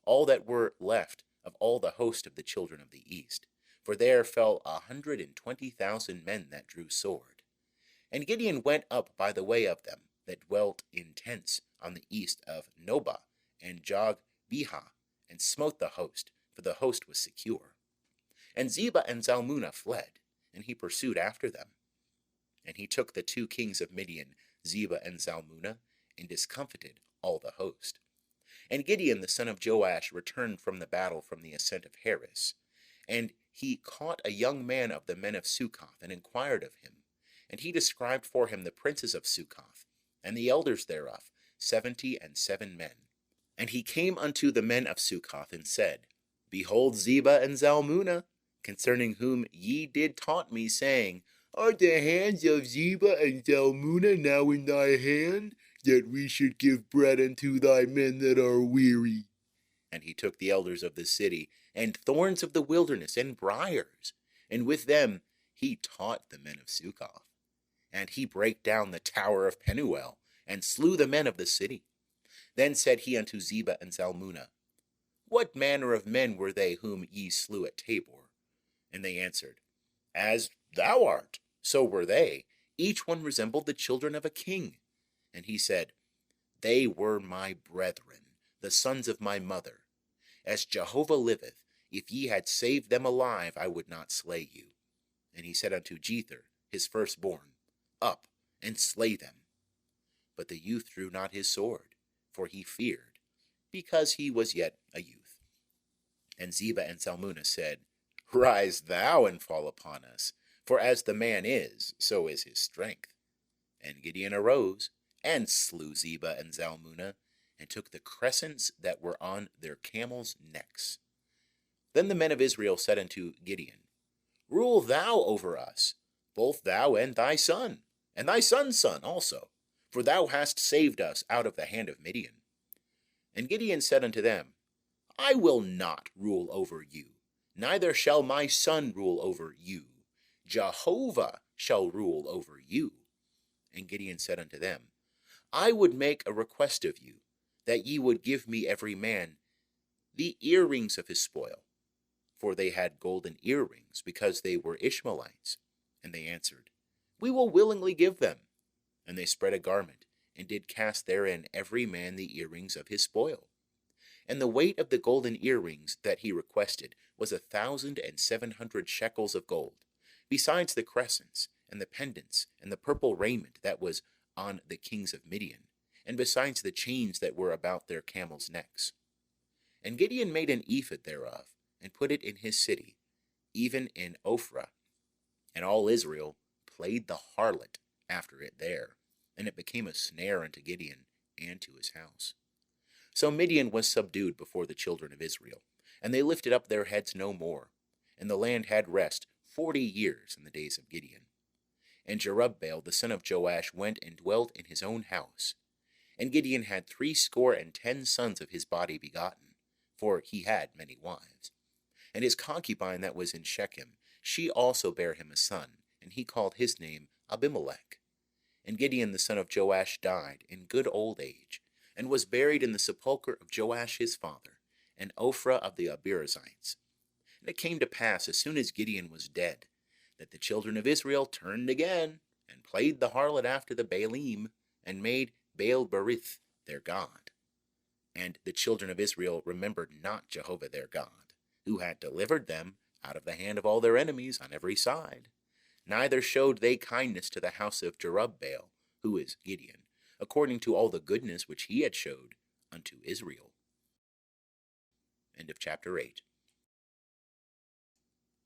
all that were left of all the host of the children of the east. For there fell 120,000 men that drew sword. And Gideon went up by the way of them that dwelt in tents on the east of Nobah and Jogbehah, and smote the host, for the host was secure. And Zebah and Zalmunna fled, and he pursued after them. And he took the 2 kings of Midian, Zebah and Zalmunna, and discomfited all the host. And Gideon the son of Joash returned from the battle from the ascent of Heres. And he caught a young man of the men of Succoth, and inquired of him. And he described for him the princes of Succoth, and the elders thereof, 77 men. And he came unto the men of Succoth, and said, Behold Zebah and Zalmunna, concerning whom ye did taunt me, saying, Are the hands of Zebah and Zalmunna now in thy hand, that we should give bread unto thy men that are weary? And he took the elders of the city, and thorns of the wilderness, and briars, and with them he taught the men of Succoth. And he brake down the tower of Penuel, and slew the men of the city. Then said he unto Zebah and Zalmunna, What manner of men were they whom ye slew at Tabor? And they answered, As thou art, so were they. Each one resembled the children of a king. And he said, They were my brethren, the sons of my mother. As Jehovah liveth, if ye had saved them alive, I would not slay you. And he said unto Jether, his firstborn, Up, and slay them. But the youth drew not his sword, for he feared, because he was yet a youth. And Zebah and Zalmunna said, Rise thou and fall upon us, for as the man is, so is his strength. And Gideon arose, and slew Zebah and Zalmunna, and took the crescents that were on their camels' necks. Then the men of Israel said unto Gideon, Rule thou over us, both thou and thy son, and thy son's son also, for thou hast saved us out of the hand of Midian. And Gideon said unto them, I will not rule over you, neither shall my son rule over you. Jehovah shall rule over you. And Gideon said unto them, I would make a request of you, that ye would give me every man the earrings of his spoil. For they had golden earrings, because they were Ishmaelites. And they answered, We will willingly give them. And they spread a garment, and did cast therein every man the earrings of his spoil. And the weight of the golden earrings that he requested was 1,700 shekels of gold, besides the crescents, and the pendants, and the purple raiment that was on the kings of Midian, and besides the chains that were about their camels' necks. And Gideon made an ephod thereof, and put it in his city, even in Ophrah. And all Israel played the harlot after it there, and it became a snare unto Gideon and to his house. So Midian was subdued before the children of Israel, and they lifted up their heads no more, and the land had rest 40 years in the days of Gideon. And Jerubbaal the son of Joash went and dwelt in his own house. And Gideon had 70 sons of his body begotten, for he had many wives. And his concubine that was in Shechem, she also bare him a son, and he called his name Abimelech. And Gideon the son of Joash died in good old age, and was buried in the sepulchre of Joash his father, in Ophrah of the Abiezrites. And it came to pass, as soon as Gideon was dead, that the children of Israel turned again, and played the harlot after the Baalim, and made Baal-berith their god. And the children of Israel remembered not Jehovah their God, who had delivered them out of the hand of all their enemies on every side. Neither showed they kindness to the house of Jerubbaal, who is Gideon, according to all the goodness which he had showed unto Israel. End of chapter 8.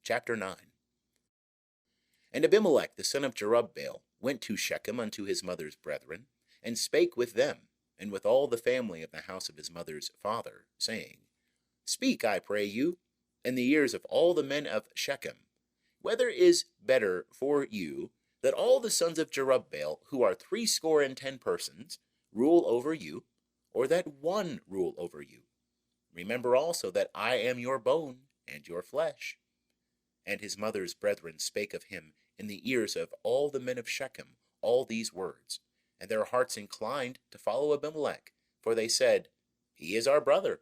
Chapter 9. And Abimelech the son of Jerubbaal went to Shechem unto his mother's brethren, and spake with them, and with all the family of the house of his mother's father, saying, Speak, I pray you, in the ears of all the men of Shechem, whether is better for you that all the sons of Jerubbaal, who are 70 persons, rule over you, or that one rule over you? Remember also that I am your bone and your flesh. And his mother's brethren spake of him in the ears of all the men of Shechem all these words, and their hearts inclined to follow Abimelech, for they said, He is our brother.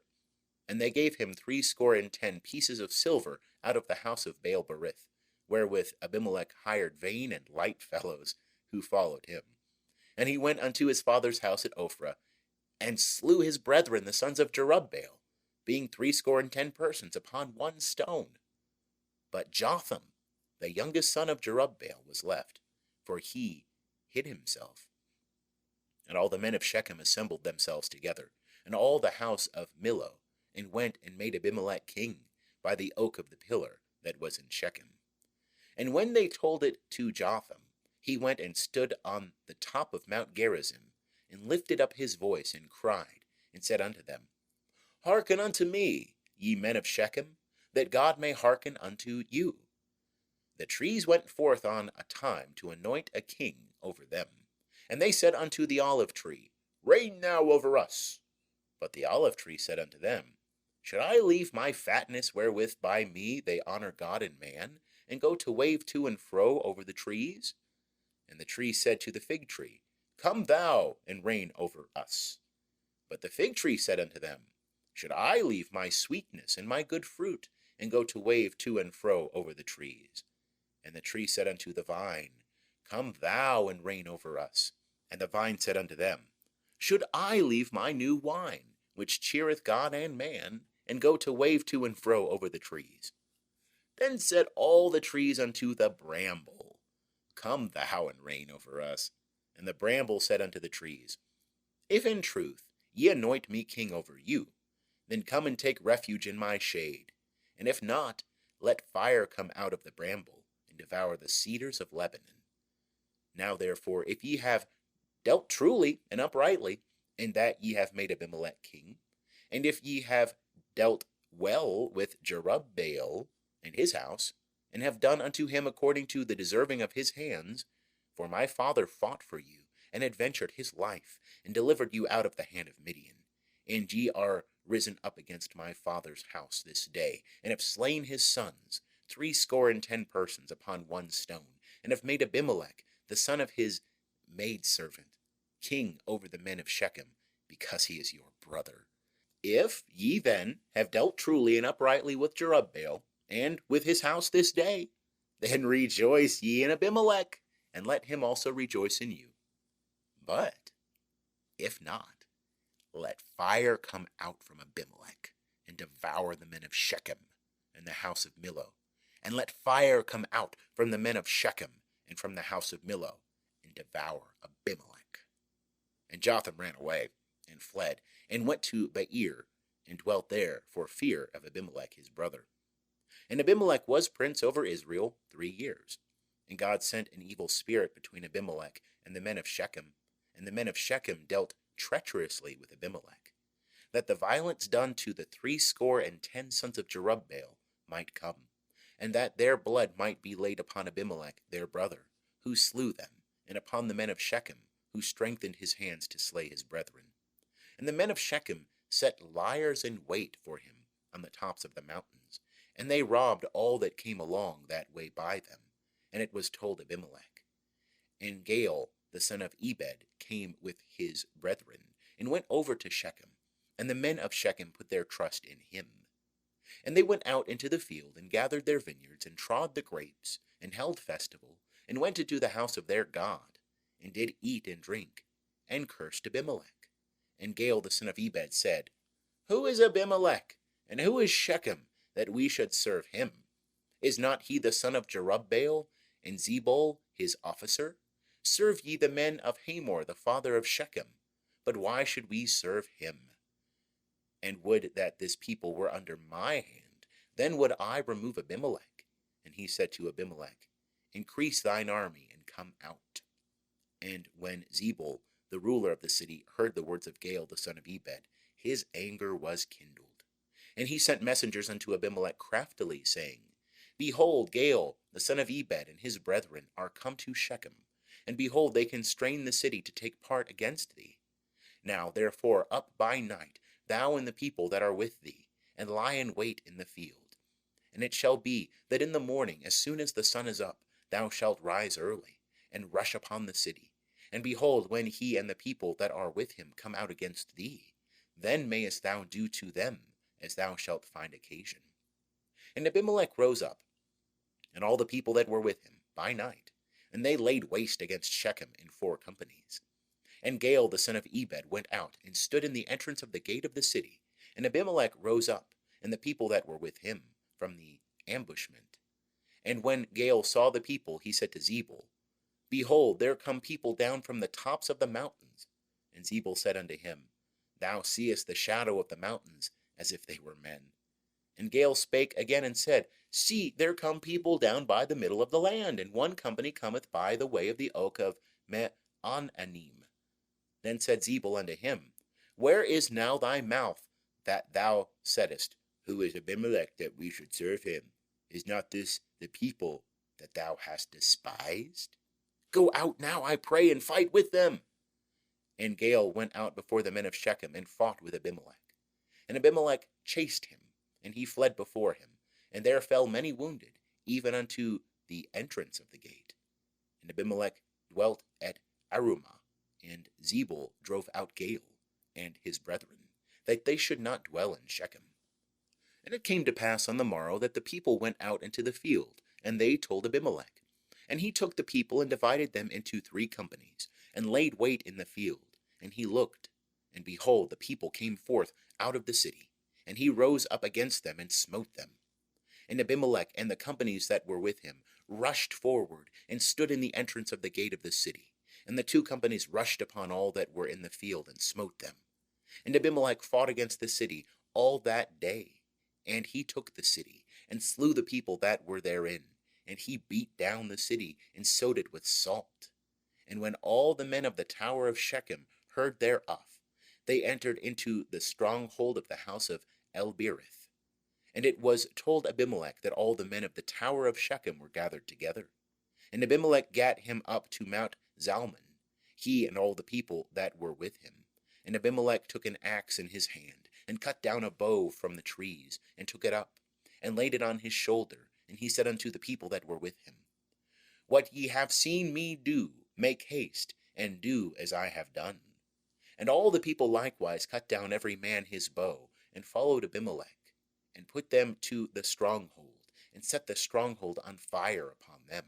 And they gave him 70 pieces of silver out of the house of Baal-berith, wherewith Abimelech hired vain and light fellows who followed him. And he went unto his father's house at Ophrah, and slew his brethren the sons of Jerubbaal, being 70 persons upon one stone. But Jotham, the youngest son of Jerubbaal, was left, for he hid himself. And all the men of Shechem assembled themselves together, and all the house of Millo, and went and made Abimelech king by the oak of the pillar that was in Shechem. And when they told it to Jotham, he went and stood on the top of Mount Gerizim, and lifted up his voice, and cried, and said unto them, Hearken unto me, ye men of Shechem, that God may hearken unto you. The trees went forth on a time to anoint a king over them. And they said unto the olive tree, Reign now over us. But the olive tree said unto them, Should I leave my fatness wherewith by me they honor God and man, and go to wave to and fro over the trees? And the tree said to the fig tree, Come thou and reign over us. But the fig tree said unto them, Should I leave my sweetness and my good fruit, and go to wave to and fro over the trees? And the tree said unto the vine, Come thou and reign over us. And the vine said unto them, Should I leave my new wine, which cheereth God and man, and go to wave to and fro over the trees? Then said all the trees unto the bramble, Come thou and reign over us. And the bramble said unto the trees, If in truth ye anoint me king over you, then come and take refuge in my shade. And if not, let fire come out of the bramble, and devour the cedars of Lebanon. Now therefore, if ye have dealt truly and uprightly, in that ye have made Abimelech king, and if ye have dealt well with Jerubbaal and his house, and have done unto him according to the deserving of his hands, for my father fought for you, and adventured his life, and delivered you out of the hand of Midian, and ye are risen up against my father's house this day, and have slain his sons, 70 persons upon one stone, and have made Abimelech, the son of his maidservant, king over the men of Shechem, because he is your brother. If ye then have dealt truly and uprightly with Jerubbaal, and with his house this day, then rejoice ye in Abimelech, and let him also rejoice in you. But if not, let fire come out from Abimelech, and devour the men of Shechem, and the house of Millo. And let fire come out from the men of Shechem, and from the house of Millo, and devour Abimelech. And Jotham ran away, and fled, and went to Beer, and dwelt there, for fear of Abimelech his brother. And Abimelech was prince over Israel 3 years. And God sent an evil spirit between Abimelech and the men of Shechem, and the men of Shechem dealt treacherously with Abimelech, that the violence done to the 70 sons of Jerubbaal might come, and that their blood might be laid upon Abimelech their brother, who slew them, and upon the men of Shechem, who strengthened his hands to slay his brethren. And the men of Shechem set liers in wait for him on the tops of the mountains, and they robbed all that came along that way by them. And it was told Abimelech. And Gaal, the son of Ebed, came with his brethren, and went over to Shechem. And the men of Shechem put their trust in him. And they went out into the field, and gathered their vineyards, and trod the grapes, and held festival, and went into the house of their God, and did eat and drink, and cursed Abimelech. And Gaal the son of Ebed said, Who is Abimelech, and who is Shechem, that we should serve him? Is not he the son of Jerubbaal, and Zebul his officer? Serve ye the men of Hamor the father of Shechem. But why should we serve him? And would that this people were under my hand, then would I remove Abimelech. And he said to Abimelech, Increase thine army, and come out. And when Zebul, the ruler of the city, heard the words of Gaal the son of Ebed, his anger was kindled. And he sent messengers unto Abimelech craftily, saying, Behold, Gaal the son of Ebed and his brethren are come to Shechem, and behold, they constrain the city to take part against thee. Now therefore up by night, thou and the people that are with thee, and lie in wait in the field. And it shall be that in the morning, as soon as the sun is up, thou shalt rise early, and rush upon the city. And behold, when he and the people that are with him come out against thee, then mayest thou do to them as thou shalt find occasion. And Abimelech rose up, and all the people that were with him, by night, and they laid waste against Shechem in 4 companies. And Gaal the son of Ebed went out, and stood in the entrance of the gate of the city. And Abimelech rose up, and the people that were with him, from the ambushment. And when Gaal saw the people, he said to Zebul, Behold, there come people down from the tops of the mountains. And Zebul said unto him, Thou seest the shadow of the mountains, as if they were men. And Gaal spake again and said, See, there come people down by the middle of the land, and one company cometh by the way of the oak of Me'ananim. Then said Zebul unto him, Where is now thy mouth, that thou saidst, Who is Abimelech, that we should serve him? Is not this the people that thou hast despised? Go out now, I pray, and fight with them. And Gaal went out before the men of Shechem, and fought with Abimelech. And Abimelech chased him, and he fled before him. And there fell many wounded, even unto the entrance of the gate. And Abimelech dwelt at Arumah, and Zebul drove out Gaal and his brethren, that they should not dwell in Shechem. And it came to pass on the morrow that the people went out into the field, and they told Abimelech. And he took the people and divided them into 3 companies, and laid wait in the field. And he looked, and behold, the people came forth out of the city, and he rose up against them and smote them. And Abimelech and the companies that were with him rushed forward, and stood in the entrance of the gate of the city. And the 2 companies rushed upon all that were in the field, and smote them. And Abimelech fought against the city all that day. And he took the city, and slew the people that were therein. And he beat down the city, and sowed it with salt. And when all the men of the tower of Shechem heard thereof, they entered into the stronghold of the house of Elberith. And it was told Abimelech that all the men of the tower of Shechem were gathered together. And Abimelech gat him up to Mount Zalmon, he and all the people that were with him. And Abimelech took an axe in his hand, and cut down a bow from the trees, and took it up, and laid it on his shoulder. And he said unto the people that were with him, What ye have seen me do, make haste, and do as I have done. And all the people likewise cut down every man his bow, and followed Abimelech, and put them to the stronghold, and set the stronghold on fire upon them,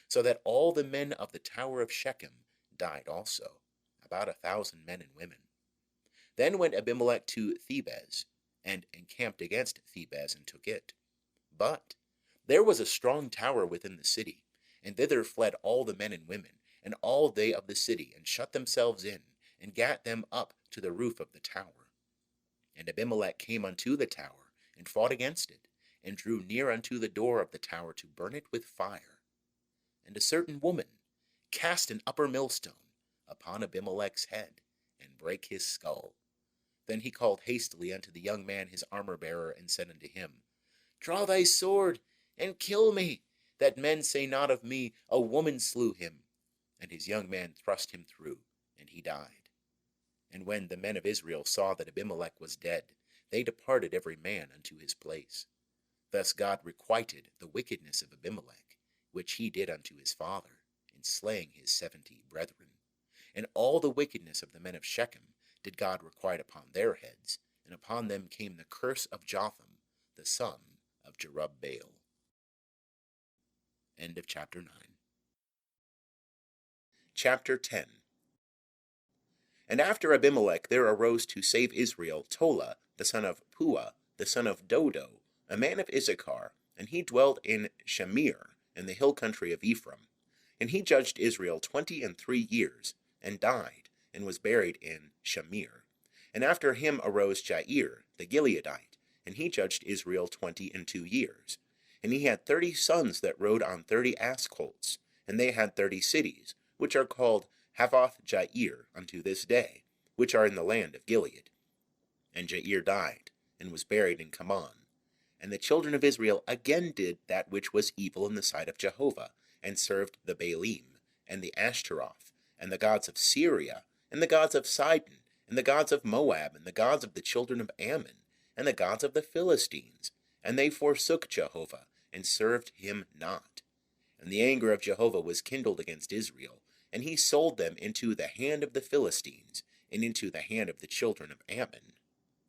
so that all the men of the tower of Shechem died also, about 1,000 men and women. Then went Abimelech to Thebez, and encamped against Thebez, and took it. But there was a strong tower within the city, and thither fled all the men and women, and all they of the city, and shut themselves in, and gat them up to the roof of the tower. And Abimelech came unto the tower, and fought against it, and drew near unto the door of the tower to burn it with fire. And a certain woman cast an upper millstone upon Abimelech's head, and brake his skull. Then he called hastily unto the young man his armor-bearer, and said unto him, Draw thy sword, and kill me, that men say not of me, A woman slew him. And his young man thrust him through, and he died. And when the men of Israel saw that Abimelech was dead, they departed every man unto his place. Thus God requited the wickedness of Abimelech, which he did unto his father, in slaying his 70 brethren. And all the wickedness of the men of Shechem did God requite upon their heads, and upon them came the curse of Jotham, the son of Jerubbaal. End of chapter 9. Chapter 10. And after Abimelech there arose to save Israel Tola, the son of Puah, the son of Dodo, a man of Issachar, and he dwelt in Shamir, in the hill country of Ephraim. And he judged Israel 23 years, and died, and was buried in Shamir. And after him arose Jair, the Gileadite, and he judged Israel 22 years. And he had 30 sons that rode on 30 ass colts, and they had 30 cities, which are called Havoth Jair unto this day, which are in the land of Gilead. And Jair died, and was buried in Kaman. And the children of Israel again did that which was evil in the sight of Jehovah, and served the Baalim, and the Ashtaroth, and the gods of Syria, and the gods of Sidon, and the gods of Moab, and the gods of the children of Ammon, and the gods of the Philistines. And they forsook Jehovah, and served him not. And the anger of Jehovah was kindled against Israel, and he sold them into the hand of the Philistines, and into the hand of the children of Ammon.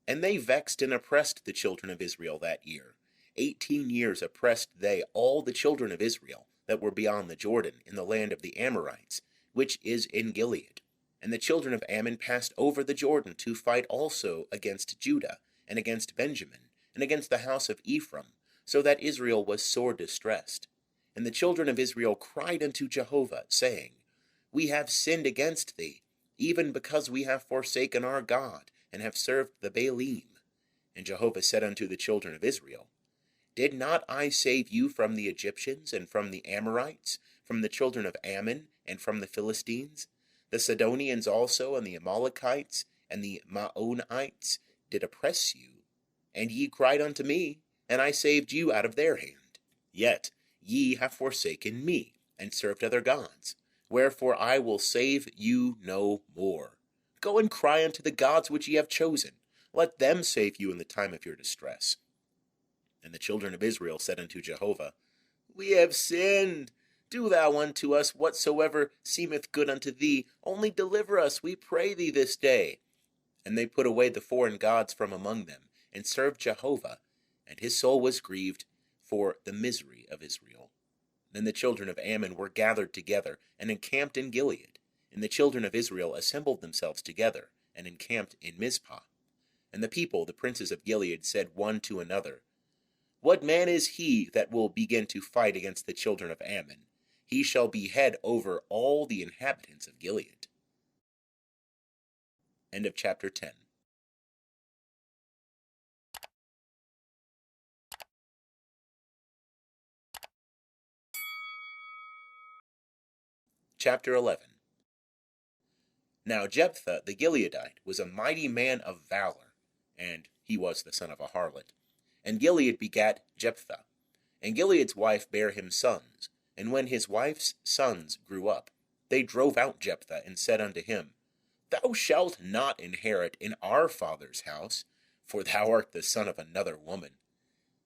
And they vexed and oppressed the children of Israel that year. 18 years oppressed they all the children of Israel that were beyond the Jordan, in the land of the Amorites, which is in Gilead. And the children of Ammon passed over the Jordan to fight also against Judah, and against Benjamin, and against the house of Ephraim, so that Israel was sore distressed. And the children of Israel cried unto Jehovah, saying, We have sinned against thee, even because we have forsaken our God, and have served the Baalim. And Jehovah said unto the children of Israel, Did not I save you from the Egyptians, and from the Amorites, from the children of Ammon, and from the Philistines? The Sidonians also, and the Amalekites, and the Maonites did oppress you. And ye cried unto me, and I saved you out of their hand. Yet ye have forsaken me, and served other gods. Wherefore I will save you no more. Go and cry unto the gods which ye have chosen. Let them save you in the time of your distress. And the children of Israel said unto Jehovah, We have sinned. Do thou unto us whatsoever seemeth good unto thee. Only deliver us, we pray thee, this day. And they put away the foreign gods from among them, and served Jehovah. And his soul was grieved for the misery of Israel. Then the children of Ammon were gathered together, and encamped in Gilead. And the children of Israel assembled themselves together, and encamped in Mizpah. And the people, the princes of Gilead, said one to another, What man is he that will begin to fight against the children of Ammon? He shall be head over all the inhabitants of Gilead. End of chapter 10. Chapter 11. Now Jephthah the Gileadite was a mighty man of valor, and he was the son of a harlot. And Gilead begat Jephthah. And Gilead's wife bare him sons. And when his wife's sons grew up, they drove out Jephthah, and said unto him, Thou shalt not inherit in our father's house, for thou art the son of another woman.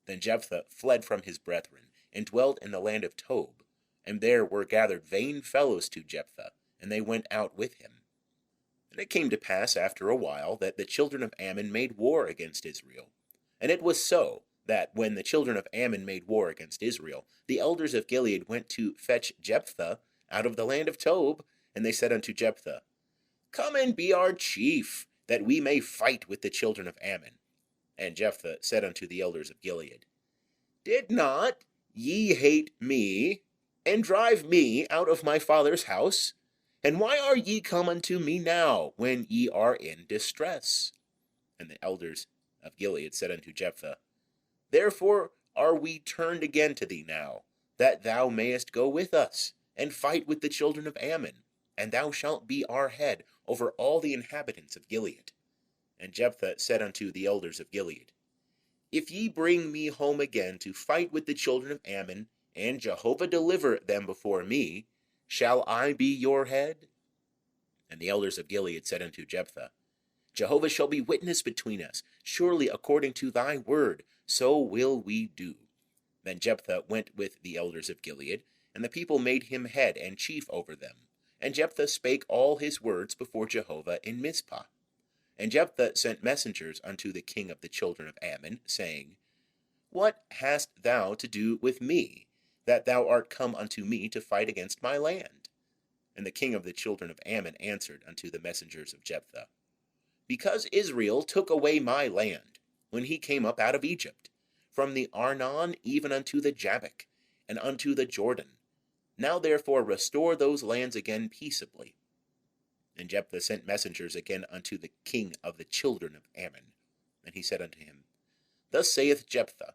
Then Jephthah fled from his brethren, and dwelt in the land of Tob. And there were gathered vain fellows to Jephthah, and they went out with him. And it came to pass after a while that the children of Ammon made war against Israel. And it was so, that when the children of Ammon made war against Israel, the elders of Gilead went to fetch Jephthah out of the land of Tob. And they said unto Jephthah, Come and be our chief, that we may fight with the children of Ammon. And Jephthah said unto the elders of Gilead, Did not ye hate me, and drive me out of my father's house? And why are ye come unto me now, when ye are in distress? And the elders of Gilead said unto Jephthah, Therefore are we turned again to thee now, that thou mayest go with us, and fight with the children of Ammon, and thou shalt be our head over all the inhabitants of Gilead. And Jephthah said unto the elders of Gilead, If ye bring me home again to fight with the children of Ammon, and Jehovah deliver them before me, shall I be your head? And the elders of Gilead said unto Jephthah, Jehovah shall be witness between us. Surely according to thy word, so will we do. Then Jephthah went with the elders of Gilead, and the people made him head and chief over them. And Jephthah spake all his words before Jehovah in Mizpah. And Jephthah sent messengers unto the king of the children of Ammon, saying, What hast thou to do with me, that thou art come unto me to fight against my land? And the king of the children of Ammon answered unto the messengers of Jephthah, Because Israel took away my land, when he came up out of Egypt, from the Arnon even unto the Jabbok, and unto the Jordan. Now therefore restore those lands again peaceably. And Jephthah sent messengers again unto the king of the children of Ammon. And he said unto him, Thus saith Jephthah,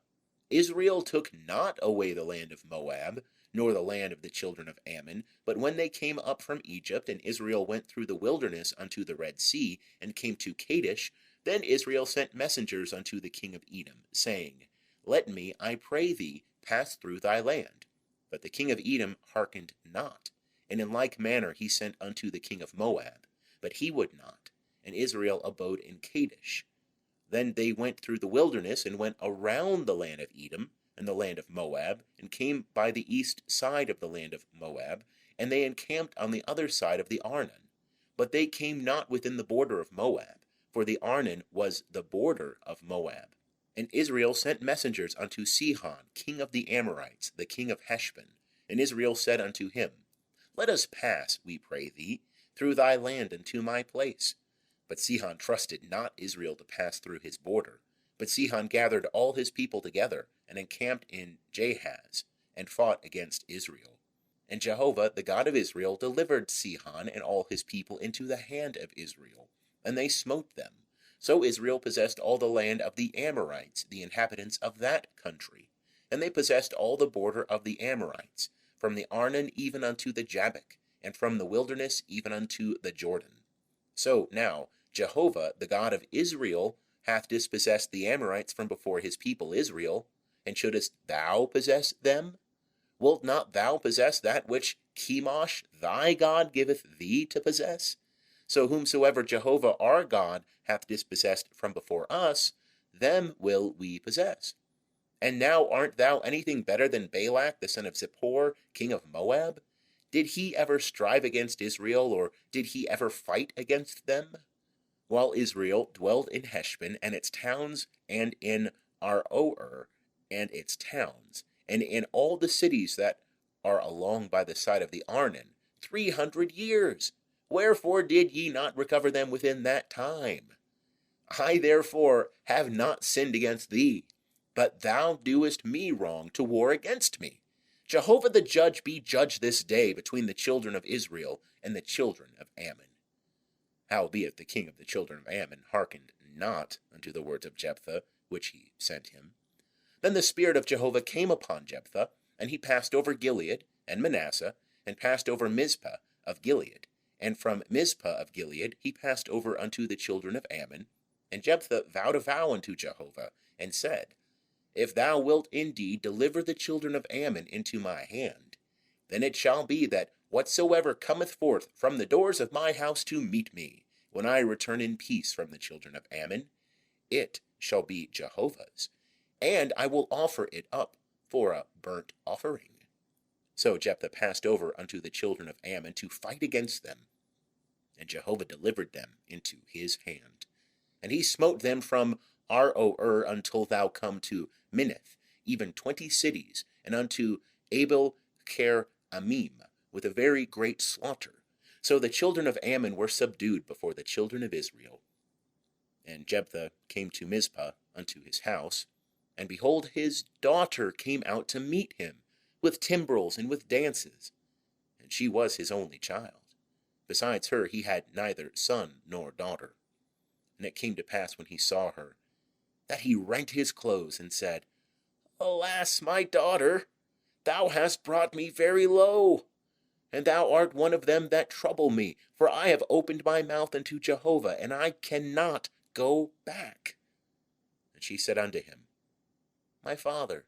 Israel took not away the land of Moab, nor the land of the children of Ammon, but when they came up from Egypt, and Israel went through the wilderness unto the Red Sea, and came to Kadesh, then Israel sent messengers unto the king of Edom, saying, Let me, I pray thee, pass through thy land. But the king of Edom hearkened not. And in like manner he sent unto the king of Moab, but he would not, and Israel abode in Kadesh. Then they went through the wilderness, and went around the land of Edom, and the land of Moab, and came by the east side of the land of Moab, and they encamped on the other side of the Arnon. But they came not within the border of Moab, for the Arnon was the border of Moab. And Israel sent messengers unto Sihon, king of the Amorites, the king of Heshbon. And Israel said unto him, Let us pass, we pray thee, through thy land unto my place. But Sihon trusted not Israel to pass through his border. But Sihon gathered all his people together, and encamped in Jahaz, and fought against Israel. And Jehovah, the God of Israel, delivered Sihon and all his people into the hand of Israel, and they smote them. So Israel possessed all the land of the Amorites, the inhabitants of that country. And they possessed all the border of the Amorites, from the Arnon even unto the Jabbok, and from the wilderness even unto the Jordan. So now Jehovah, the God of Israel, hath dispossessed the Amorites from before his people Israel. And shouldest thou possess them? Wilt not thou possess that which Chemosh thy God giveth thee to possess? So whomsoever Jehovah our God hath dispossessed from before us, them will we possess. And now art thou anything better than Balak the son of Zippor, king of Moab? Did he ever strive against Israel, or did he ever fight against them? While Israel dwelled in Heshbon and its towns, and in Aroer and its towns, and in all the cities that are along by the side of the Arnon, 300 years. Wherefore did ye not recover them within that time? I therefore have not sinned against thee, but thou doest me wrong to war against me. Jehovah the judge be judge this day between the children of Israel and the children of Ammon. Howbeit the king of the children of Ammon hearkened not unto the words of Jephthah, which he sent him. Then the Spirit of Jehovah came upon Jephthah, and he passed over Gilead and Manasseh, and passed over Mizpah of Gilead. And from Mizpah of Gilead he passed over unto the children of Ammon. And Jephthah vowed a vow unto Jehovah, and said, If thou wilt indeed deliver the children of Ammon into my hand, then it shall be that whatsoever cometh forth from the doors of my house to meet me, when I return in peace from the children of Ammon, it shall be Jehovah's, and I will offer it up for a burnt offering. So Jephthah passed over unto the children of Ammon to fight against them, and Jehovah delivered them into his hand. And he smote them from Aroer until thou come to Minnith, even 20 cities, and unto Abel Amim, with a very great slaughter. So the children of Ammon were subdued before the children of Israel. And Jephthah came to Mizpah unto his house, and behold, his daughter came out to meet him, with timbrels and with dances, and she was his only child. Besides her he had neither son nor daughter. And it came to pass when he saw her, that he rent his clothes, and said, Alas, my daughter, thou hast brought me very low, and thou art one of them that trouble me, for I have opened my mouth unto Jehovah, and I cannot go back. And she said unto him, My father,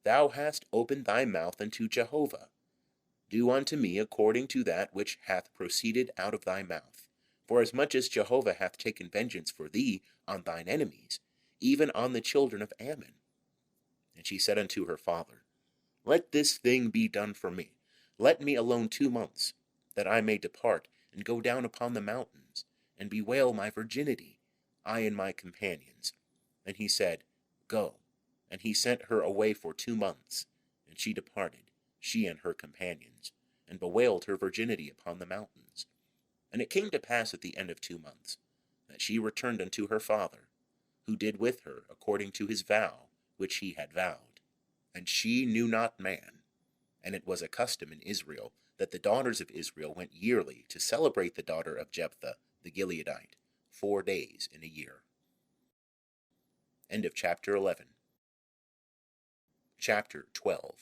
thou hast opened thy mouth unto Jehovah. Do unto me according to that which hath proceeded out of thy mouth. For as much as Jehovah hath taken vengeance for thee on thine enemies, even on the children of Ammon. And she said unto her father, Let this thing be done for me. Let me alone 2 months, that I may depart, and go down upon the mountains, and bewail my virginity, I and my companions. And he said, Go. And he sent her away for 2 months, and she departed, she and her companions, and bewailed her virginity upon the mountains. And it came to pass at the end of 2 months, that she returned unto her father, who did with her according to his vow which he had vowed. And she knew not man. And it was a custom in Israel that the daughters of Israel went yearly to celebrate the daughter of Jephthah the Gileadite 4 days in a year. End of chapter 11. Chapter 12.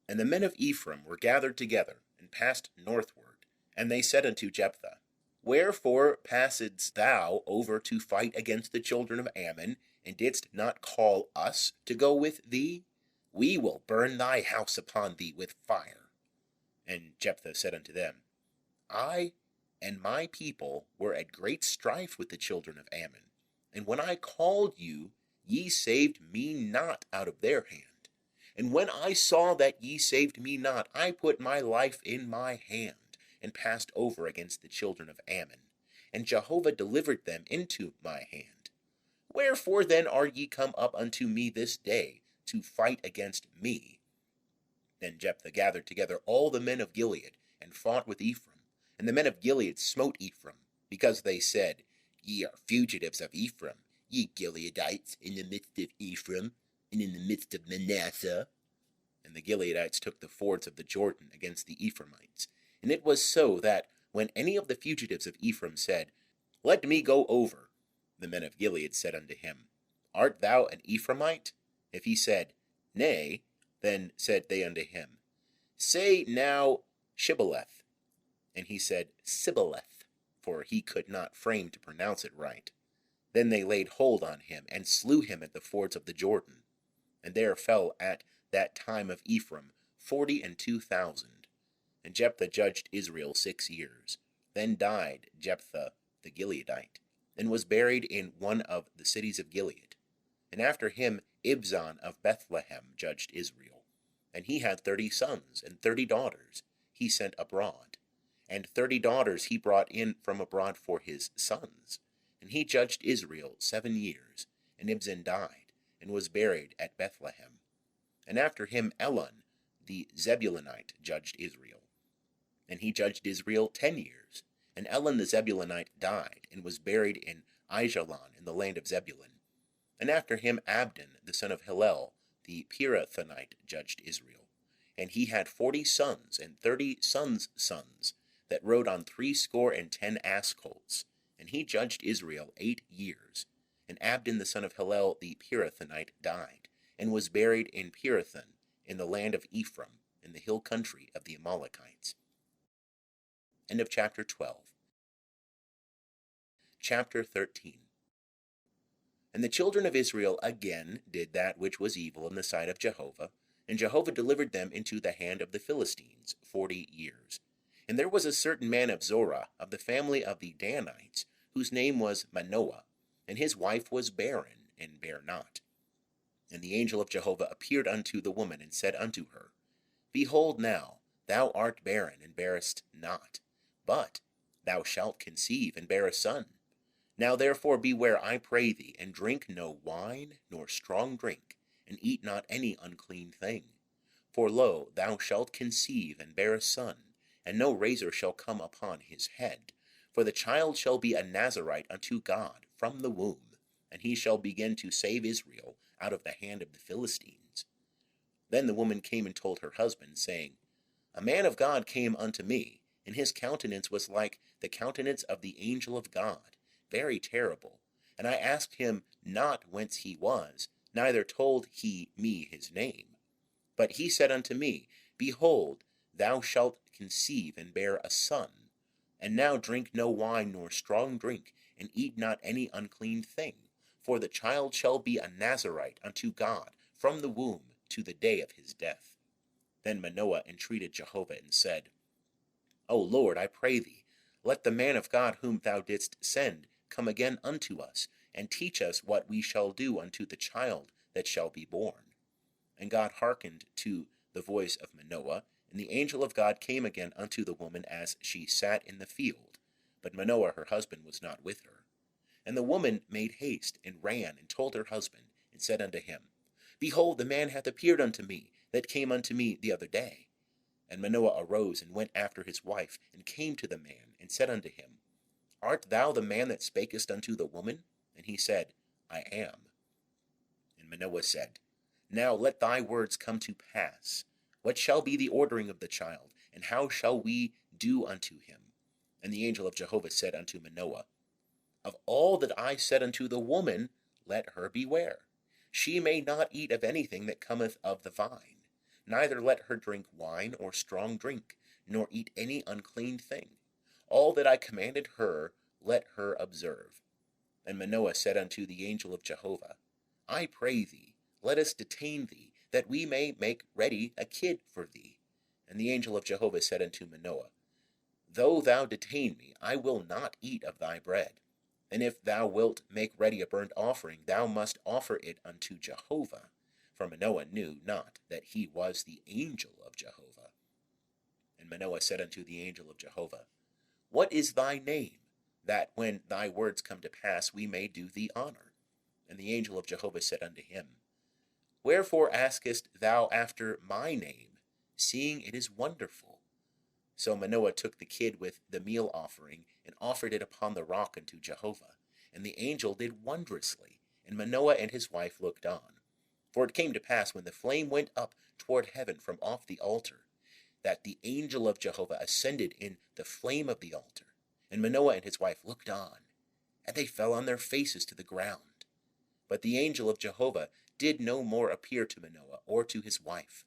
And the men of Ephraim were gathered together, and passed northward. And they said unto Jephthah, Wherefore passedst thou over to fight against the children of Ammon, and didst not call us to go with thee? We will burn thy house upon thee with fire. And Jephthah said unto them, I and my people were at great strife with the children of Ammon, and when I called you, ye saved me not out of their hand. And when I saw that ye saved me not, I put my life in my hand, and passed over against the children of Ammon, and Jehovah delivered them into my hand. Wherefore then are ye come up unto me this day, to fight against me? Then Jephthah gathered together all the men of Gilead, and fought with Ephraim. And the men of Gilead smote Ephraim, because they said, Ye are fugitives of Ephraim, ye Gileadites, in the midst of Ephraim, and in the midst of Manasseh. And the Gileadites took the fords of the Jordan against the Ephraimites. And it was so that, when any of the fugitives of Ephraim said, Let me go over, The men of Gilead said unto him, Art thou an Ephraimite? If he said, Nay, then said they unto him, Say now Shibboleth. And he said, Sibboleth, for he could not frame to pronounce it right. Then they laid hold on him, and slew him at the fords of the Jordan. And there fell at that time of Ephraim 42,000. And Jephthah judged Israel 6 years. Then died Jephthah the Gileadite, and was buried in one of the cities of Gilead. And after him Ibzan of Bethlehem judged Israel. And he had 30 sons and 30 daughters he sent abroad. And 30 daughters he brought in from abroad for his sons. And he judged Israel 7 years. And Ibzan died, and was buried at Bethlehem. And after him Elon the Zebulunite judged Israel. And he judged Israel 10 years. And Elon the Zebulunite died, and was buried in Aijalon in the land of Zebulun. And after him Abdon the son of Hillel the Pirathonite judged Israel. And he had 40 sons and 30 sons' sons that rode on 60 ass colts. And he judged Israel 8 years. And Abdon the son of Hillel the Pirathonite died, and was buried in Pirathon in the land of Ephraim, in the hill country of the Amalekites. End of chapter 12. Chapter 13. And the children of Israel again did that which was evil in the sight of Jehovah, and Jehovah delivered them into the hand of the Philistines 40 years. And there was a certain man of Zorah, of the family of the Danites, whose name was Manoah, and his wife was barren, and bare not. And the angel of Jehovah appeared unto the woman, and said unto her, Behold now, thou art barren, and bearest not, but thou shalt conceive, and bear a son. Now therefore beware, I pray thee, and drink no wine, nor strong drink, and eat not any unclean thing. For lo, thou shalt conceive, and bear a son, and no razor shall come upon his head. For the child shall be a Nazarite unto God from the womb, and he shall begin to save Israel out of the hand of the Philistines. Then the woman came and told her husband, saying, A man of God came unto me, and his countenance was like the countenance of the angel of God, very terrible. And I asked him not whence he was, neither told he me his name. But he said unto me, Behold, thou shalt conceive, and bear a son. And now drink no wine nor strong drink, and eat not any unclean thing. For the child shall be a Nazarite unto God from the womb to the day of his death. Then Manoah entreated Jehovah, and said, O Lord, I pray thee, let the man of God whom thou didst send come again unto us, and teach us what we shall do unto the child that shall be born. And God hearkened to the voice of Manoah, and the angel of God came again unto the woman as she sat in the field. But Manoah her husband was not with her. And the woman made haste, and ran, and told her husband, and said unto him, Behold, the man hath appeared unto me, that came unto me the other day. And Manoah arose, and went after his wife, and came to the man, and said unto him, Art thou the man that spakest unto the woman? And he said, I am. And Manoah said, Now let thy words come to pass. What shall be the ordering of the child, and how shall we do unto him? And the angel of Jehovah said unto Manoah, Of all that I said unto the woman, let her beware. She may not eat of anything that cometh of the vine, neither let her drink wine or strong drink, nor eat any unclean thing. All that I commanded her, let her observe. And Manoah said unto the angel of Jehovah, I pray thee, let us detain thee, that we may make ready a kid for thee. And the angel of Jehovah said unto Manoah, Though thou detain me, I will not eat of thy bread. And if thou wilt make ready a burnt offering, thou must offer it unto Jehovah. For Manoah knew not that he was the angel of Jehovah. And Manoah said unto the angel of Jehovah, What is thy name, that when thy words come to pass we may do thee honor? And the angel of Jehovah said unto him, Wherefore askest thou after my name, seeing it is wonderful? So Manoah took the kid with the meal offering, and offered it upon the rock unto Jehovah. And the angel did wondrously, and Manoah and his wife looked on. For it came to pass, when the flame went up toward heaven from off the altar, that the angel of Jehovah ascended in the flame of the altar. And Manoah and his wife looked on, and they fell on their faces to the ground. But the angel of Jehovah did no more appear to Manoah or to his wife.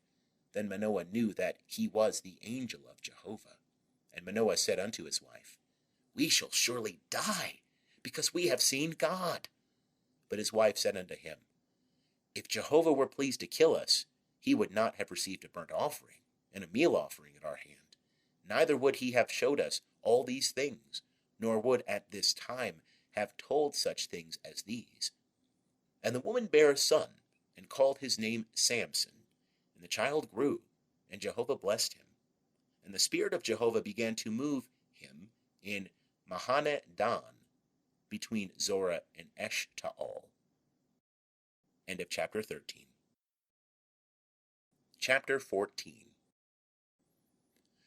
Then Manoah knew that he was the angel of Jehovah. And Manoah said unto his wife, We shall surely die, because we have seen God. But his wife said unto him, If Jehovah were pleased to kill us, he would not have received a burnt offering and a meal offering at our hand. Neither would he have showed us all these things, nor would at this time have told such things as these. And the woman bare a son, and called his name Samson. And the child grew, and Jehovah blessed him. And the Spirit of Jehovah began to move him in Mahane Dan, between Zorah and Eshtaol. End of chapter 13. Chapter 14.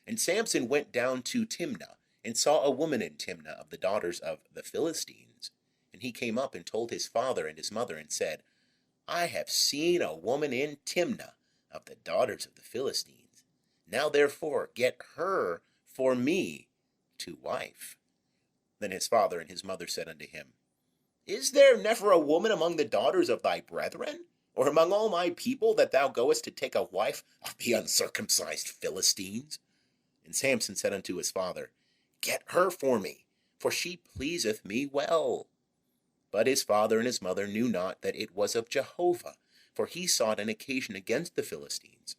And Samson went down to Timnah, and saw a woman in Timnah of the daughters of the Philistines. And he came up and told his father and his mother, and said, I have seen a woman in Timnah of the daughters of the Philistines. Now therefore get her for me to wife. Then his father and his mother said unto him, Is there never a woman among the daughters of thy brethren, or among all my people, that thou goest to take a wife of the uncircumcised Philistines? And Samson said unto his father, Get her for me, for she pleaseth me well. But his father and his mother knew not that it was of Jehovah, for he sought an occasion against the Philistines.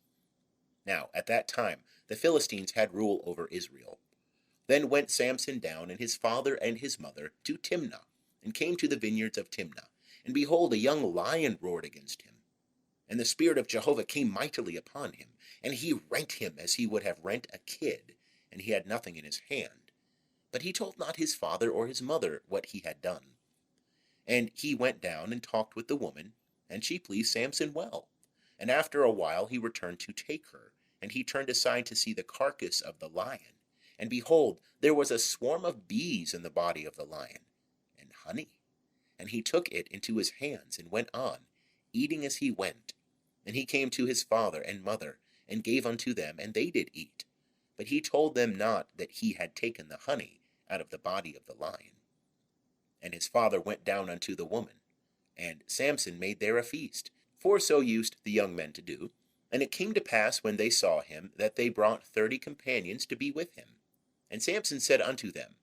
Now at that time the Philistines had rule over Israel. Then went Samson down, and his father and his mother, to Timnah, and came to the vineyards of Timnah. And behold, a young lion roared against him. And the Spirit of Jehovah came mightily upon him, and he rent him as he would have rent a kid, and he had nothing in his hand. But he told not his father or his mother what he had done. And he went down and talked with the woman, and she pleased Samson well. And after a while he returned to take her, and he turned aside to see the carcass of the lion. And behold, there was a swarm of bees in the body of the lion, and honey. And he took it into his hands, and went on, eating as he went. And he came to his father and mother, and gave unto them, and they did eat. But he told them not that he had taken the honey out of the body of the lion. And his father went down unto the woman, and Samson made there a feast, for so used the young men to do. And it came to pass, when they saw him, that they brought 30 companions to be with him. And Samson said unto them,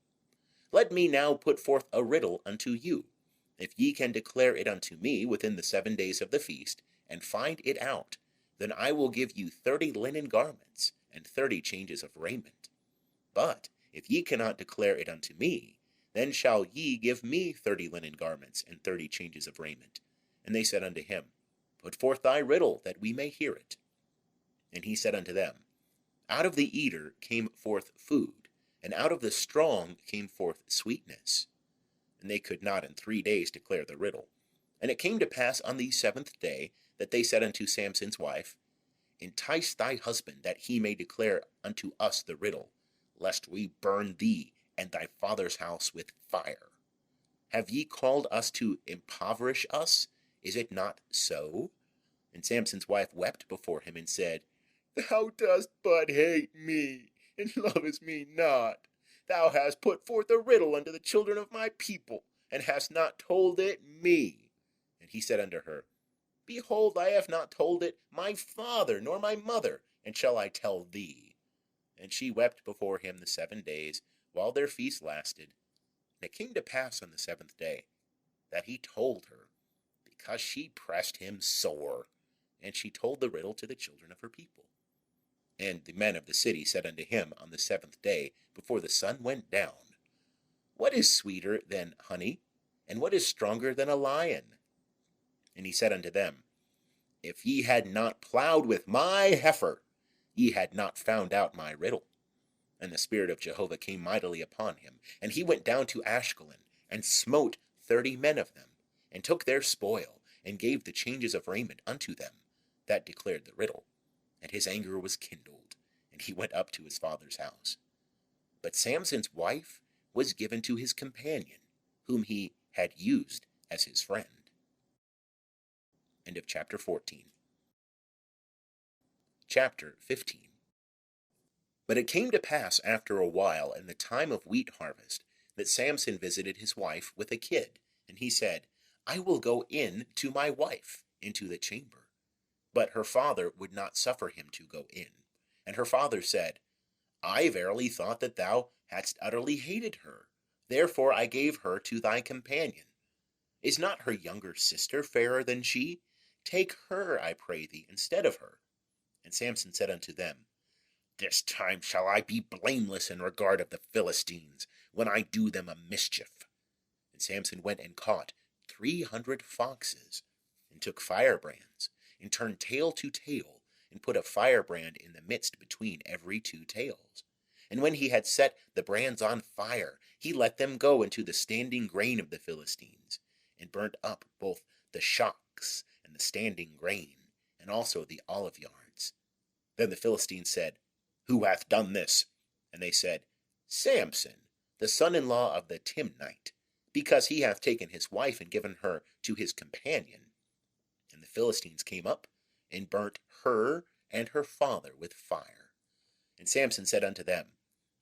Let me now put forth a riddle unto you. If ye can declare it unto me within the 7 days of the feast, and find it out, then I will give you 30 linen garments, and 30 changes of raiment. But if ye cannot declare it unto me, then shall ye give me 30 linen garments, and 30 changes of raiment. And they said unto him, Put forth thy riddle, that we may hear it. And he said unto them, Out of the eater came forth food, and out of the strong came forth sweetness. And they could not in 3 days declare the riddle. And it came to pass on the 7th day, that they said unto Samson's wife, Entice thy husband, that he may declare unto us the riddle, lest we burn thee and thy father's house with fire. Have ye called us to impoverish us? Is it not so? And Samson's wife wept before him, and said, Thou dost but hate me, and lovest me not. Thou hast put forth a riddle unto the children of my people, and hast not told it me. And he said unto her, Behold, I have not told it my father nor my mother, and shall I tell thee? And she wept before him the 7 days, while their feast lasted. And it came to pass on the 7th day, that he told her, because she pressed him sore. And she told the riddle to the children of her people. And the men of the city said unto him on the 7th day, before the sun went down, What is sweeter than honey? And what is stronger than a lion? And he said unto them, If ye had not plowed with my heifer, ye had not found out my riddle. And the Spirit of Jehovah came mightily upon him, and he went down to Ashkelon, and smote 30 men of them, and took their spoil, and gave the changes of raiment unto them that declared the riddle. And his anger was kindled, and he went up to his father's house. But Samson's wife was given to his companion, whom he had used as his friend. End of chapter 14. Chapter 15. But it came to pass after a while, in the time of wheat harvest, that Samson visited his wife with a kid, and he said, I will go in to my wife into the chamber. But her father would not suffer him to go in. And her father said, I verily thought that thou hadst utterly hated her. Therefore I gave her to thy companion. Is not her younger sister fairer than she? Take her, I pray thee, instead of her. And Samson said unto them, This time shall I be blameless in regard of the Philistines, when I do them a mischief. And Samson went and caught 300 foxes, and took firebrands, and turned tail to tail, and put a firebrand in the midst between every 2 tails. And when he had set the brands on fire, he let them go into the standing grain of the Philistines, and burnt up both the shocks and the standing grain, and also the olive yards. Then the Philistines said, Who hath done this? And they said, Samson, the son-in-law of the Timnite, because he hath taken his wife and given her to his companion. And the Philistines came up, and burnt her and her father with fire. And Samson said unto them,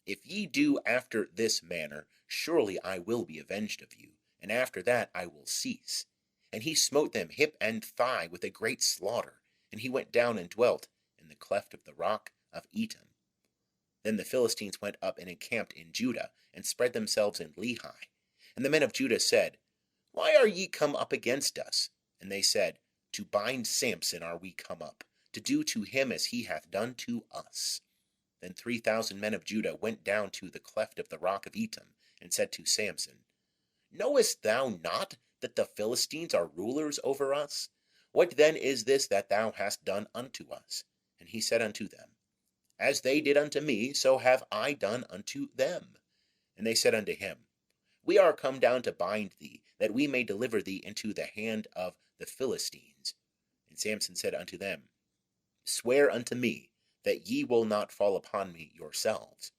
If ye do after this manner, surely I will be avenged of you, and after that I will cease. And he smote them hip and thigh with a great slaughter, and he went down and dwelt in the cleft of the rock of Etam. Then the Philistines went up and encamped in Judah, and spread themselves in Lehi. And the men of Judah said, Why are ye come up against us? And they said, To bind Samson are we come up, to do to him as he hath done to us. Then 3,000 men of Judah went down to the cleft of the rock of Etam, and said to Samson, Knowest thou not that the Philistines are rulers over us? What then is this that thou hast done unto us? And he said unto them, As they did unto me, so have I done unto them. And they said unto him, We are come down to bind thee, that we may deliver thee into the hand of the Philistines. And Samson said unto them, Swear unto me that ye will not fall upon me yourselves.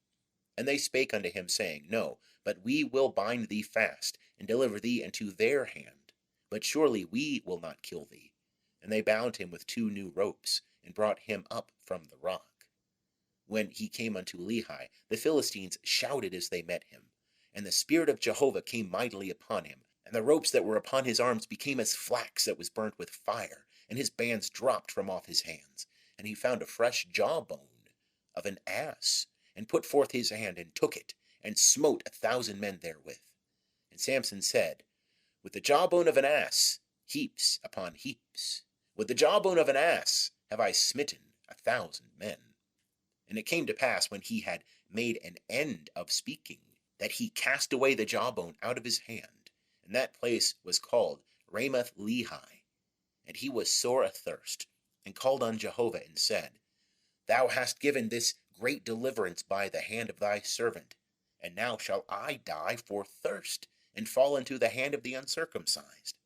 And they spake unto him, saying, No, but we will bind thee fast, and deliver thee into their hand. But surely we will not kill thee. And they bound him with 2 new ropes, and brought him up from the rock. When he came unto Lehi, the Philistines shouted as they met him. And the Spirit of Jehovah came mightily upon him, and the ropes that were upon his arms became as flax that was burnt with fire, and his bands dropped from off his hands. And he found a fresh jawbone of an ass, and put forth his hand, and took it, and smote 1,000 men therewith. And Samson said, With the jawbone of an ass, heaps upon heaps. With the jawbone of an ass have I smitten 1,000 men. And it came to pass, when he had made an end of speaking, that he cast away the jawbone out of his hand, and that place was called Ramoth Lehi. And he was sore athirst, and called on Jehovah, and said, Thou hast given this great deliverance by the hand of thy servant, and now shall I die for thirst, and fall into the hand of the uncircumcised.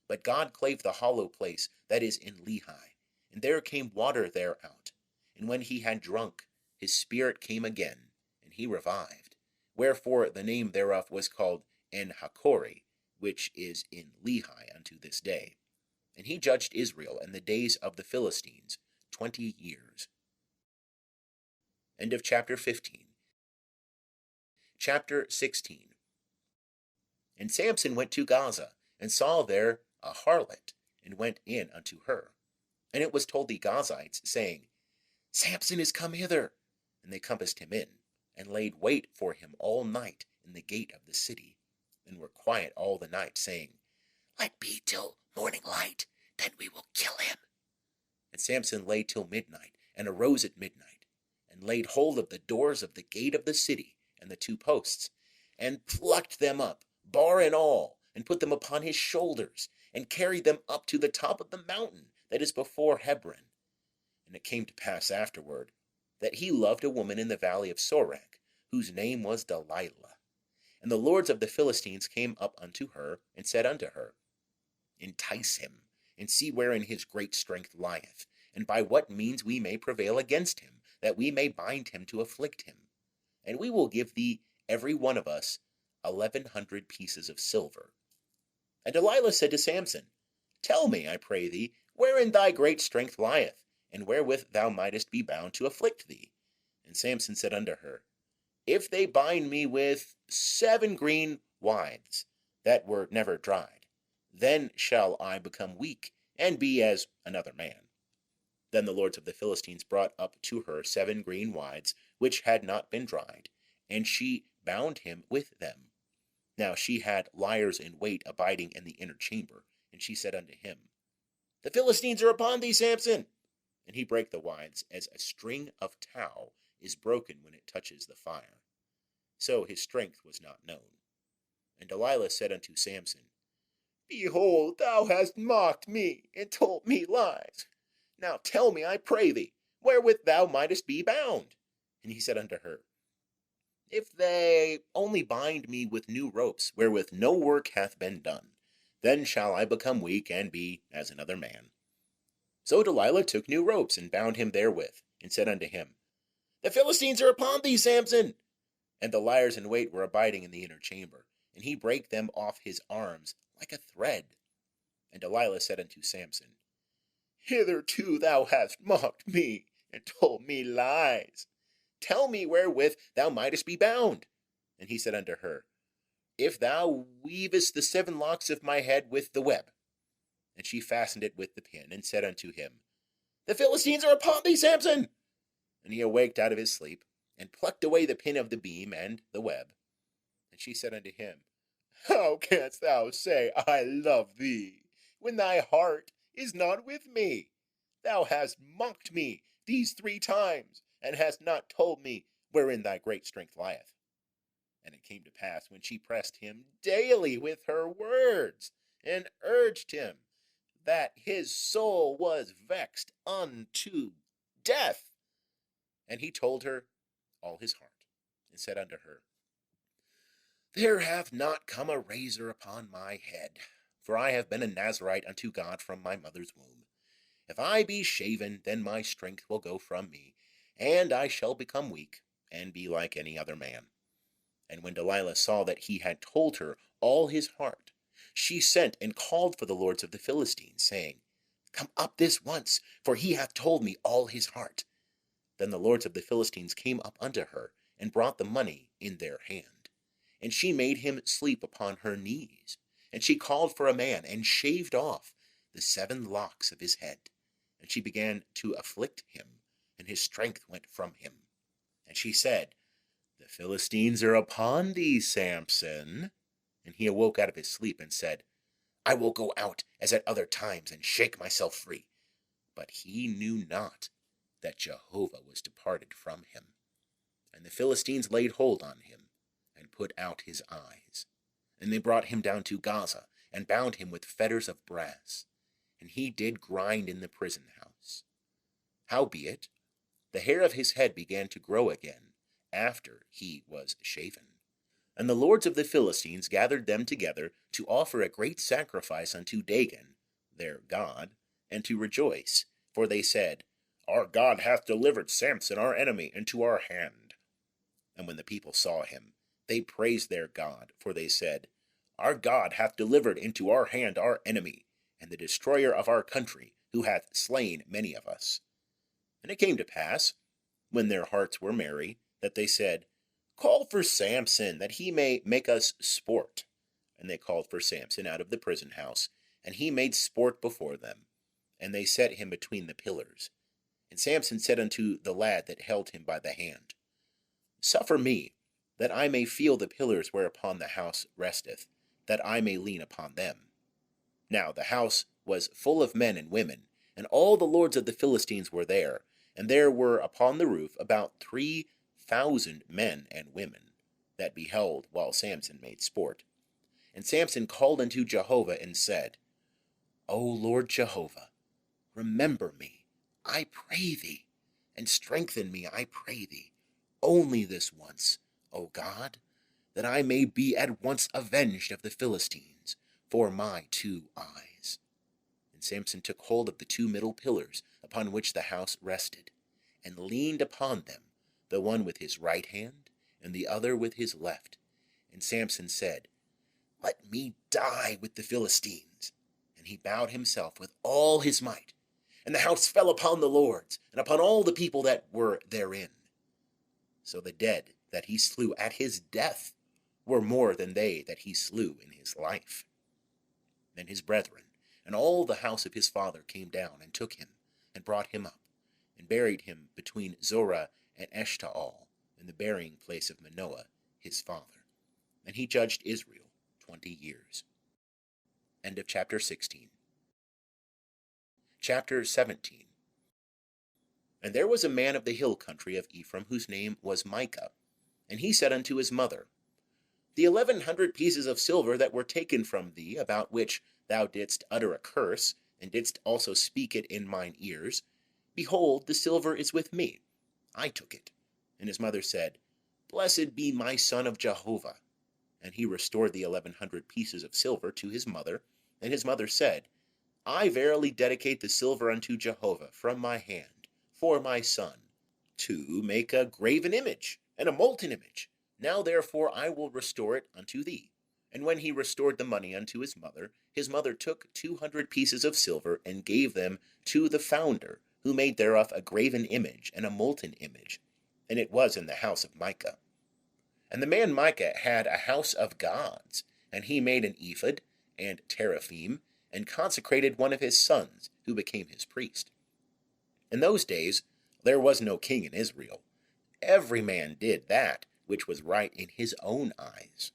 But God clave the hollow place that is in Lehi, and there came water thereout. And when he had drunk, his spirit came again, and he revived. Wherefore the name thereof was called En-Hakkore, which is in Lehi unto this day. And he judged Israel in the days of the Philistines 20 years. End of chapter 15. Chapter 16. And Samson went to Gaza, and saw there a harlot, and went in unto her. And it was told the Gazites, saying, Samson is come hither. And they compassed him in, and laid wait for him all night in the gate of the city, and were quiet all the night, saying, Let be till morning light, then we will kill him. And Samson lay till midnight, and arose at midnight, and laid hold of the doors of the gate of the city, and the 2 posts, and plucked them up, bar and all, and put them upon his shoulders, and carried them up to the top of the mountain that is before Hebron. And it came to pass afterward, that he loved a woman in the valley of Sorek, whose name was Delilah. And the lords of the Philistines came up unto her, and said unto her, Entice him, and see wherein his great strength lieth, and by what means we may prevail against him, that we may bind him to afflict him. And we will give thee every one of us 1,100 pieces of silver. And Delilah said to Samson, Tell me, I pray thee, wherein thy great strength lieth, and wherewith thou mightest be bound to afflict thee. And Samson said unto her, if they bind me with 7 green withes that were never dried, then shall I become weak and be as another man. Then the lords of the Philistines brought up to her 7 green withes which had not been dried, and she bound him with them. Now she had liers in wait abiding in the inner chamber, and she said unto him, The Philistines are upon thee, Samson. And he brake the withes as a string of tow is broken when it touches the fire. So his strength was not known. And Delilah said unto Samson, Behold, thou hast mocked me, and told me lies. Now tell me, I pray thee, wherewith thou mightest be bound. And he said unto her, If they only bind me with new ropes, wherewith no work hath been done, then shall I become weak, and be as another man. So Delilah took new ropes, and bound him therewith, and said unto him, The Philistines are upon thee, Samson. And the liers in wait were abiding in the inner chamber, and he brake them off his arms like a thread. And Delilah said unto Samson, Hitherto thou hast mocked me, and told me lies. Tell me wherewith thou mightest be bound. And he said unto her, If thou weavest the 7 locks of my head with the web. And she fastened it with the pin, and said unto him, The Philistines are upon thee, Samson. And he awaked out of his sleep, and plucked away the pin of the beam and the web. And she said unto him, How canst thou say, I love thee, when thy heart is not with me? Thou hast mocked me these 3 times, and hast not told me wherein thy great strength lieth. And it came to pass, when she pressed him daily with her words, and urged him, that his soul was vexed unto death. And he told her all his heart, and said unto her, There hath not come a razor upon my head, for I have been a Nazarite unto God from my mother's womb. If I be shaven, then my strength will go from me, and I shall become weak, and be like any other man. And when Delilah saw that he had told her all his heart, she sent and called for the lords of the Philistines, saying, Come up this once, for he hath told me all his heart. Then the lords of the Philistines came up unto her, and brought the money in their hand. And she made him sleep upon her knees. And she called for a man, and shaved off the 7 locks of his head. And she began to afflict him, and his strength went from him. And she said, The Philistines are upon thee, Samson. And he awoke out of his sleep, and said, I will go out as at other times, and shake myself free. But he knew not that Jehovah was departed from him. And the Philistines laid hold on him, and put out his eyes. And they brought him down to Gaza, and bound him with fetters of brass. And he did grind in the prison house. Howbeit, the hair of his head began to grow again, after he was shaven. And the lords of the Philistines gathered them together to offer a great sacrifice unto Dagon, their god, and to rejoice. For they said, Our God hath delivered Samson our enemy into our hand. And when the people saw him, they praised their God, for they said, Our God hath delivered into our hand our enemy, and the destroyer of our country, who hath slain many of us. And it came to pass, when their hearts were merry, that they said, Call for Samson, that he may make us sport. And they called for Samson out of the prison house, and he made sport before them. And they set him between the pillars. And Samson said unto the lad that held him by the hand, Suffer me, that I may feel the pillars whereupon the house resteth, that I may lean upon them. Now the house was full of men and women, and all the lords of the Philistines were there, and there were upon the roof about 3,000 men and women, that beheld while Samson made sport. And Samson called unto Jehovah, and said, O Lord Jehovah, remember me, I pray thee, and strengthen me, I pray thee, only this once, O God, that I may be at once avenged of the Philistines for my 2 eyes. And Samson took hold of the 2 middle pillars upon which the house rested, and leaned upon them, the one with his right hand, and the other with his left. And Samson said, Let me die with the Philistines. And he bowed himself with all his might. And the house fell upon the lords, and upon all the people that were therein. So the dead that he slew at his death were more than they that he slew in his life. Then his brethren and all the house of his father came down and took him and brought him up and buried him between Zorah and Eshtaol in the burying place of Manoah his father. And he judged Israel 20 years. End of chapter 16. Chapter 17. And there was a man of the hill country of Ephraim whose name was Micah. And he said unto his mother, The 1,100 pieces of silver that were taken from thee, about which thou didst utter a curse, and didst also speak it in mine ears, behold, the silver is with me. I took it. And his mother said, Blessed be my son of Jehovah. And he restored the 1,100 pieces of silver to his mother. And his mother said, I verily dedicate the silver unto Jehovah from my hand, for my son, to make a graven image and a molten image. Now therefore I will restore it unto thee. And when he restored the money unto his mother took 200 pieces of silver and gave them to the founder, who made thereof a graven image and a molten image. And it was in the house of Micah. And the man Micah had a house of gods, and he made an ephod and teraphim, and consecrated one of his sons, who became his priest. In those days there was no king in Israel. Every man did that which was right in his own eyes.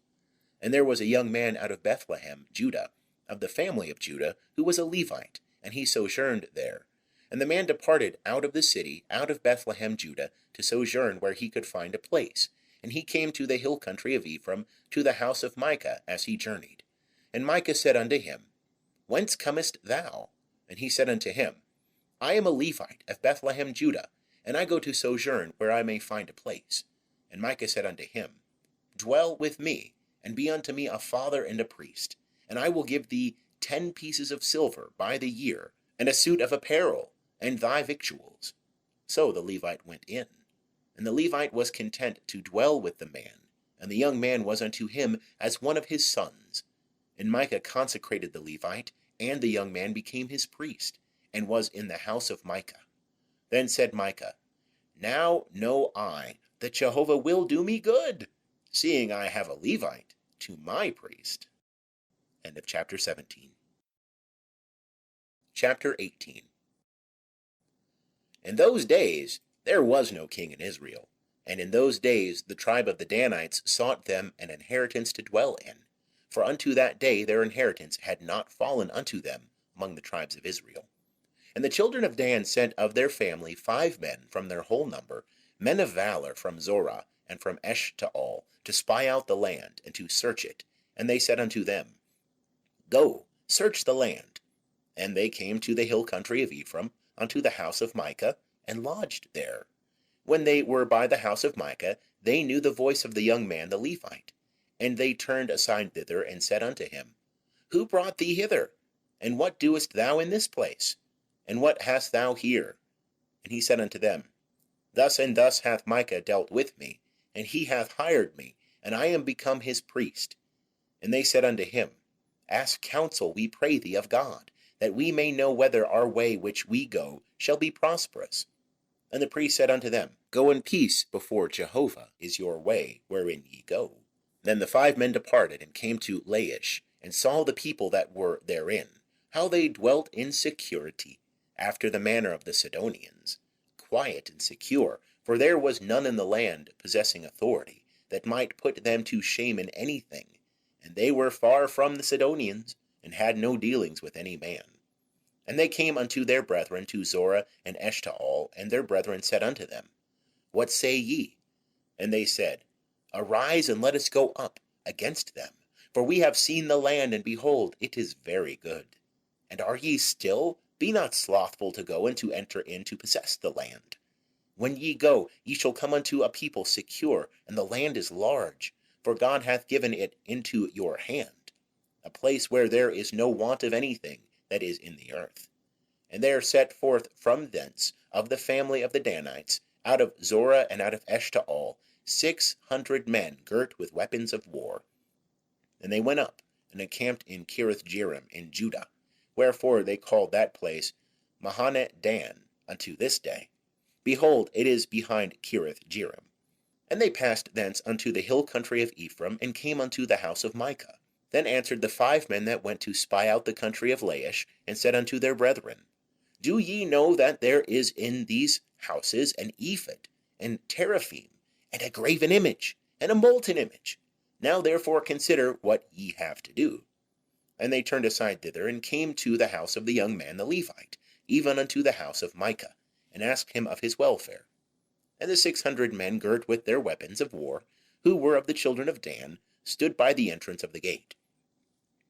And there was a young man out of Bethlehem, Judah, of the family of Judah, who was a Levite, and he sojourned there. And the man departed out of the city, out of Bethlehem, Judah, to sojourn where he could find a place. And he came to the hill country of Ephraim, to the house of Micah, as he journeyed. And Micah said unto him, Whence comest thou? And he said unto him, I am a Levite of Bethlehem, Judah, and I go to sojourn where I may find a place. And Micah said unto him, Dwell with me, and be unto me a father and a priest, and I will give thee 10 pieces of silver by the year, and a suit of apparel, and thy victuals. So the Levite went in. And the Levite was content to dwell with the man, and the young man was unto him as one of his sons. And Micah consecrated the Levite, and the young man became his priest, and was in the house of Micah. Then said Micah, Now know I that Jehovah will do me good, seeing I have a Levite to my priest. End of chapter 17. Chapter 18. In those days there was no king in Israel, and in those days the tribe of the Danites sought them an inheritance to dwell in, for unto that day their inheritance had not fallen unto them among the tribes of Israel. And the children of Dan sent of their family 5 men from their whole number, men of valor from Zorah and from Eshtaol, to spy out the land and to search it. And they said unto them, Go, search the land. And they came to the hill country of Ephraim, unto the house of Micah, and lodged there. When they were by the house of Micah, they knew the voice of the young man the Levite. And they turned aside thither, and said unto him, Who brought thee hither? And what doest thou in this place? And what hast thou here? And he said unto them, Thus and thus hath Micah dealt with me, and he hath hired me, and I am become his priest. And they said unto him, Ask counsel, we pray thee, of God, that we may know whether our way which we go shall be prosperous. And the priest said unto them, Go in peace before Jehovah is your way wherein ye go. Then the 5 men departed, and came to Laish, and saw the people that were therein, how they dwelt in security, after the manner of the Sidonians, quiet and secure, for there was none in the land possessing authority, that might put them to shame in anything, and they were far from the Sidonians, and had no dealings with any man. And they came unto their brethren to Zorah and Eshtaol, and their brethren said unto them, What say ye? And they said, Arise, and let us go up against them, for we have seen the land, and behold, it is very good. And are ye still? Be not slothful to go and to enter in to possess the land. When ye go, ye shall come unto a people secure, and the land is large, for God hath given it into your hand, a place where there is no want of anything that is in the earth. And there set forth from thence of the family of the Danites, out of Zorah and out of Eshtaol, 600 men girt with weapons of war. And they went up and encamped in Kiriath-jearim in Judah, wherefore they called that place Mahane Dan unto this day. Behold, it is behind Kiriath-jearim. And they passed thence unto the hill country of Ephraim, and came unto the house of Micah. Then answered the 5 men that went to spy out the country of Laish, and said unto their brethren, Do ye know that there is in these houses an ephod, and teraphim, and a graven image, and a molten image? Now therefore consider what ye have to do. And they turned aside thither, and came to the house of the young man the Levite, even unto the house of Micah, and asked him of his welfare. And the 600 men girt with their weapons of war, who were of the children of Dan, stood by the entrance of the gate.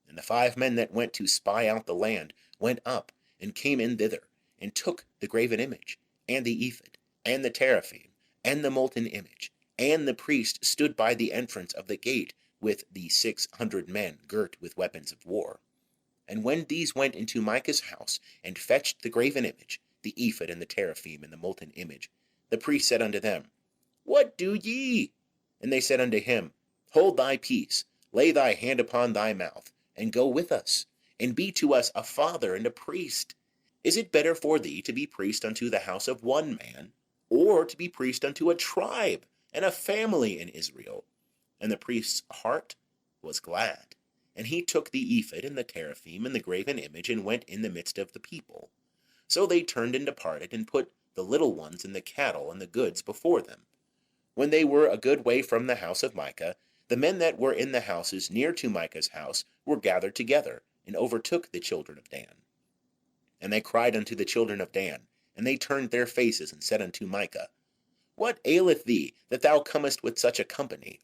And the 5 men that went to spy out the land went up, and came in thither, and took the graven image, and the ephod, and the teraphim, and the molten image. And the priest stood by the entrance of the gate with the 600 men girt with weapons of war. And when these went into Micah's house, and fetched the graven image, the ephod, and the teraphim, and the molten image, the priest said unto them, What do ye? And they said unto him, Hold thy peace, lay thy hand upon thy mouth, and go with us, and be to us a father and a priest. Is it better for thee to be priest unto the house of one man, or to be priest unto a tribe and a family in Israel? And the priest's heart was glad. And he took the ephod and the teraphim and the graven image, and went in the midst of the people. So they turned and departed, and put the little ones and the cattle and the goods before them. When they were a good way from the house of Micah, the men that were in the houses near to Micah's house were gathered together, and overtook the children of Dan. And they cried unto the children of Dan, and they turned their faces, and said unto Micah, What aileth thee, that thou comest with such a company?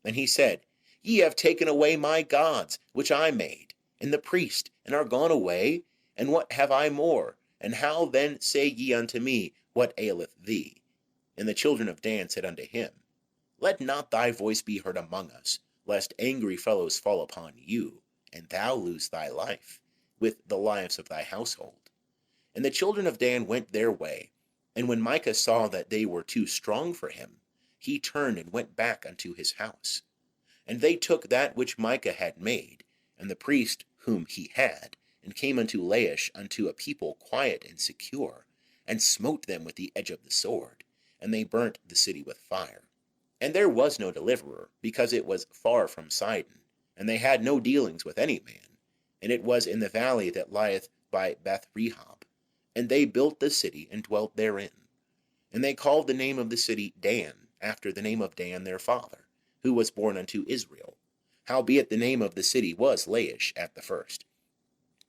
And he said, Ye have taken away my gods, which I made, and the priest, and are gone away. And what have I more? And how then say ye unto me, What aileth thee? And the children of Dan said unto him, Let not thy voice be heard among us, lest angry fellows fall upon you, and thou lose thy life, with the lives of thy household. And the children of Dan went their way. And when Micah saw that they were too strong for him, he turned and went back unto his house. And they took that which Micah had made, and the priest whom he had, and came unto Laish, unto a people quiet and secure, and smote them with the edge of the sword, and they burnt the city with fire. And there was no deliverer, because it was far from Sidon, and they had no dealings with any man. And it was in the valley that lieth by Beth-rehob. And they built the city, and dwelt therein. And they called the name of the city Dan, after the name of Dan their father, who was born unto Israel. Howbeit the name of the city was Laish at the first.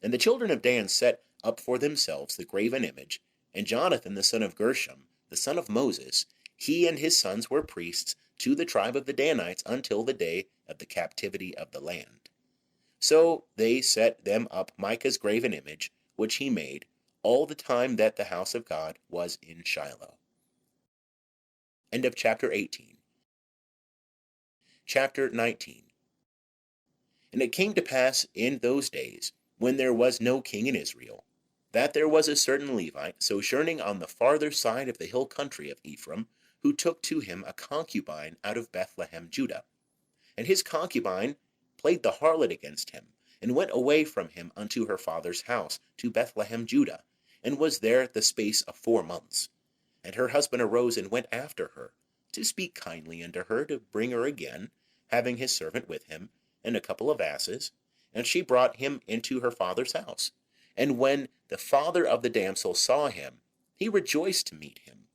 And the children of Dan set up for themselves the graven image, and Jonathan the son of Gershom, the son of Moses, he and his sons were priests to the tribe of the Danites until the day of the captivity of the land. So they set them up Micah's graven image, which he made, all the time that the house of God was in Shiloh. End of chapter 18. Chapter 19. And it came to pass in those days, when there was no king in Israel, that there was a certain Levite sojourning on the farther side of the hill country of Ephraim, who took to him a concubine out of Bethlehem, Judah. And his concubine played the harlot against him, and went away from him unto her father's house to Bethlehem, Judah, and was there the space of 4 months. And her husband arose and went after her, to speak kindly unto her, to bring her again, having his servant with him, and a couple of asses. And she brought him into her father's house. And when the father of the damsel saw him, he rejoiced to meet him.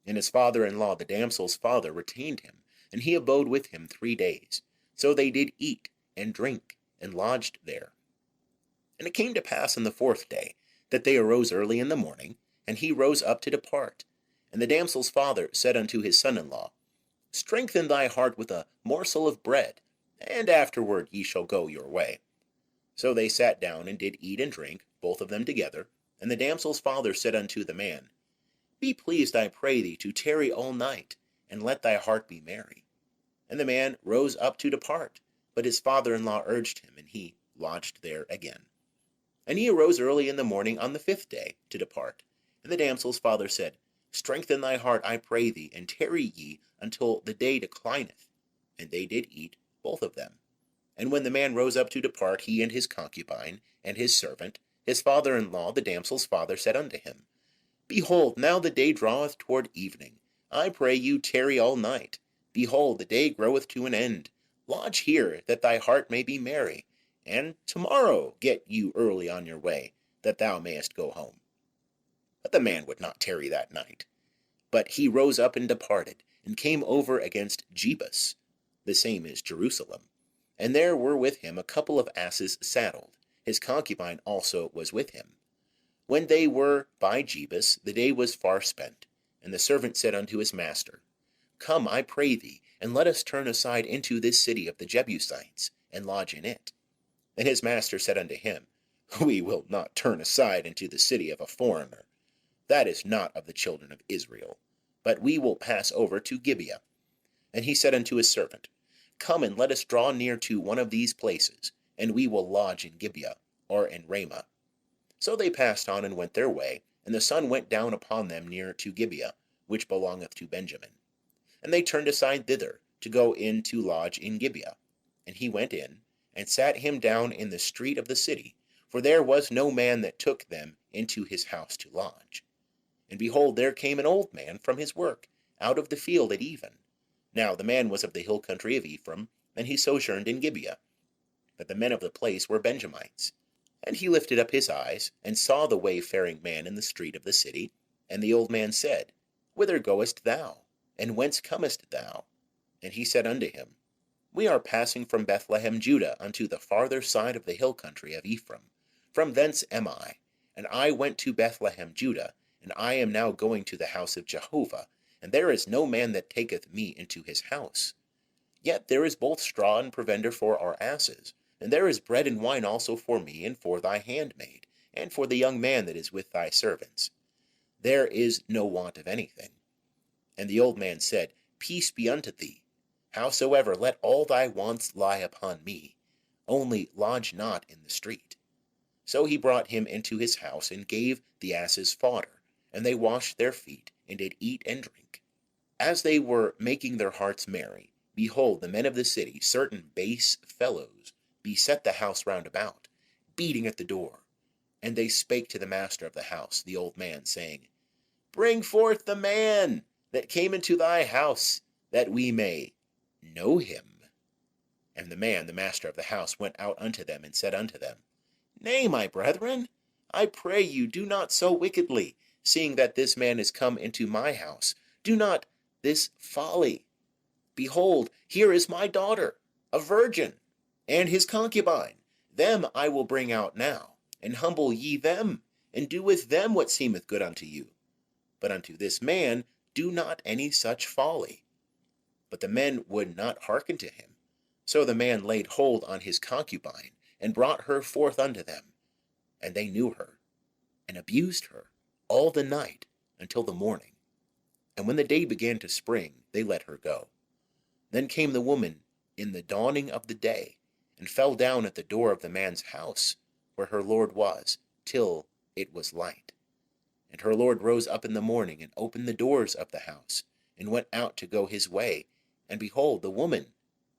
And his father-in-law, the damsel's father, retained him, and he abode with him 3 days. So they did eat and drink, and lodged there. And it came to pass on the 4th day, that they arose early in the morning, and he rose up to depart. And the damsel's father said unto his son-in-law, Strengthen thy heart with a morsel of bread, and afterward ye shall go your way. So they sat down, and did eat and drink, both of them together. And the damsel's father said unto the man, Be pleased, I pray thee, to tarry all night, and let thy heart be merry. And the man rose up to depart, but his father-in-law urged him, and he lodged there again. And he arose early in the morning on the 5th day to depart. And the damsel's father said, Strengthen thy heart, I pray thee, and tarry ye until the day declineth. And they did eat, both of them. And when the man rose up to depart, he and his concubine, and his servant, his father-in-law, the damsel's father, said unto him, Behold, now the day draweth toward evening. I pray you tarry all night. Behold, the day groweth to an end. Lodge here, that thy heart may be merry, and tomorrow get you early on your way, that thou mayest go home. But the man would not tarry that night. But he rose up and departed, and came over against Jebus, the same is Jerusalem. And there were with him a couple of asses saddled. His concubine also was with him. When they were by Jebus, the day was far spent. And the servant said unto his master, Come, I pray thee, and let us turn aside into this city of the Jebusites, and lodge in it. And his master said unto him, We will not turn aside into the city of a foreigner. That is not of the children of Israel. But we will pass over to Gibeah. And he said unto his servant, Come and let us draw near to one of these places, and we will lodge in Gibeah, or in Ramah. So they passed on and went their way, and the sun went down upon them near to Gibeah, which belongeth to Benjamin. And they turned aside thither, to go in to lodge in Gibeah. And he went in, and sat him down in the street of the city, for there was no man that took them into his house to lodge. And behold, there came an old man from his work, out of the field at even. Now the man was of the hill country of Ephraim, and he sojourned in Gibeah. But the men of the place were Benjamites. And he lifted up his eyes, and saw the wayfaring man in the street of the city. And the old man said, Whither goest thou? And whence comest thou? And he said unto him, We are passing from Bethlehem, Judah, unto the farther side of the hill country of Ephraim. From thence am I. And I went to Bethlehem, Judah, and I am now going to the house of Jehovah, and there is no man that taketh me into his house. Yet there is both straw and provender for our asses, and there is bread and wine also for me, and for thy handmaid, and for the young man that is with thy servants. There is no want of anything. And the old man said, Peace be unto thee. Howsoever, let all thy wants lie upon me, only lodge not in the street. So he brought him into his house, and gave the asses fodder, and they washed their feet, and did eat and drink. As they were making their hearts merry, behold, the men of the city, certain base fellows, beset the house round about, beating at the door. And they spake to the master of the house, the old man, saying, Bring forth the man that came into thy house, that we may know him. And the man, the master of the house, went out unto them, and said unto them, Nay, my brethren, I pray you, do not so wickedly, seeing that this man is come into my house. Do not this folly. Behold, here is my daughter, a virgin, and his concubine. Them I will bring out now, and humble ye them, and do with them what seemeth good unto you. But unto this man do not any such folly. But the men would not hearken to him. So the man laid hold on his concubine, and brought her forth unto them. And they knew her, and abused her all the night until the morning. And when the day began to spring, they let her go. Then came the woman in the dawning of the day, and fell down at the door of the man's house, where her lord was, till it was light. And her lord rose up in the morning, and opened the doors of the house, and went out to go his way. And behold, the woman,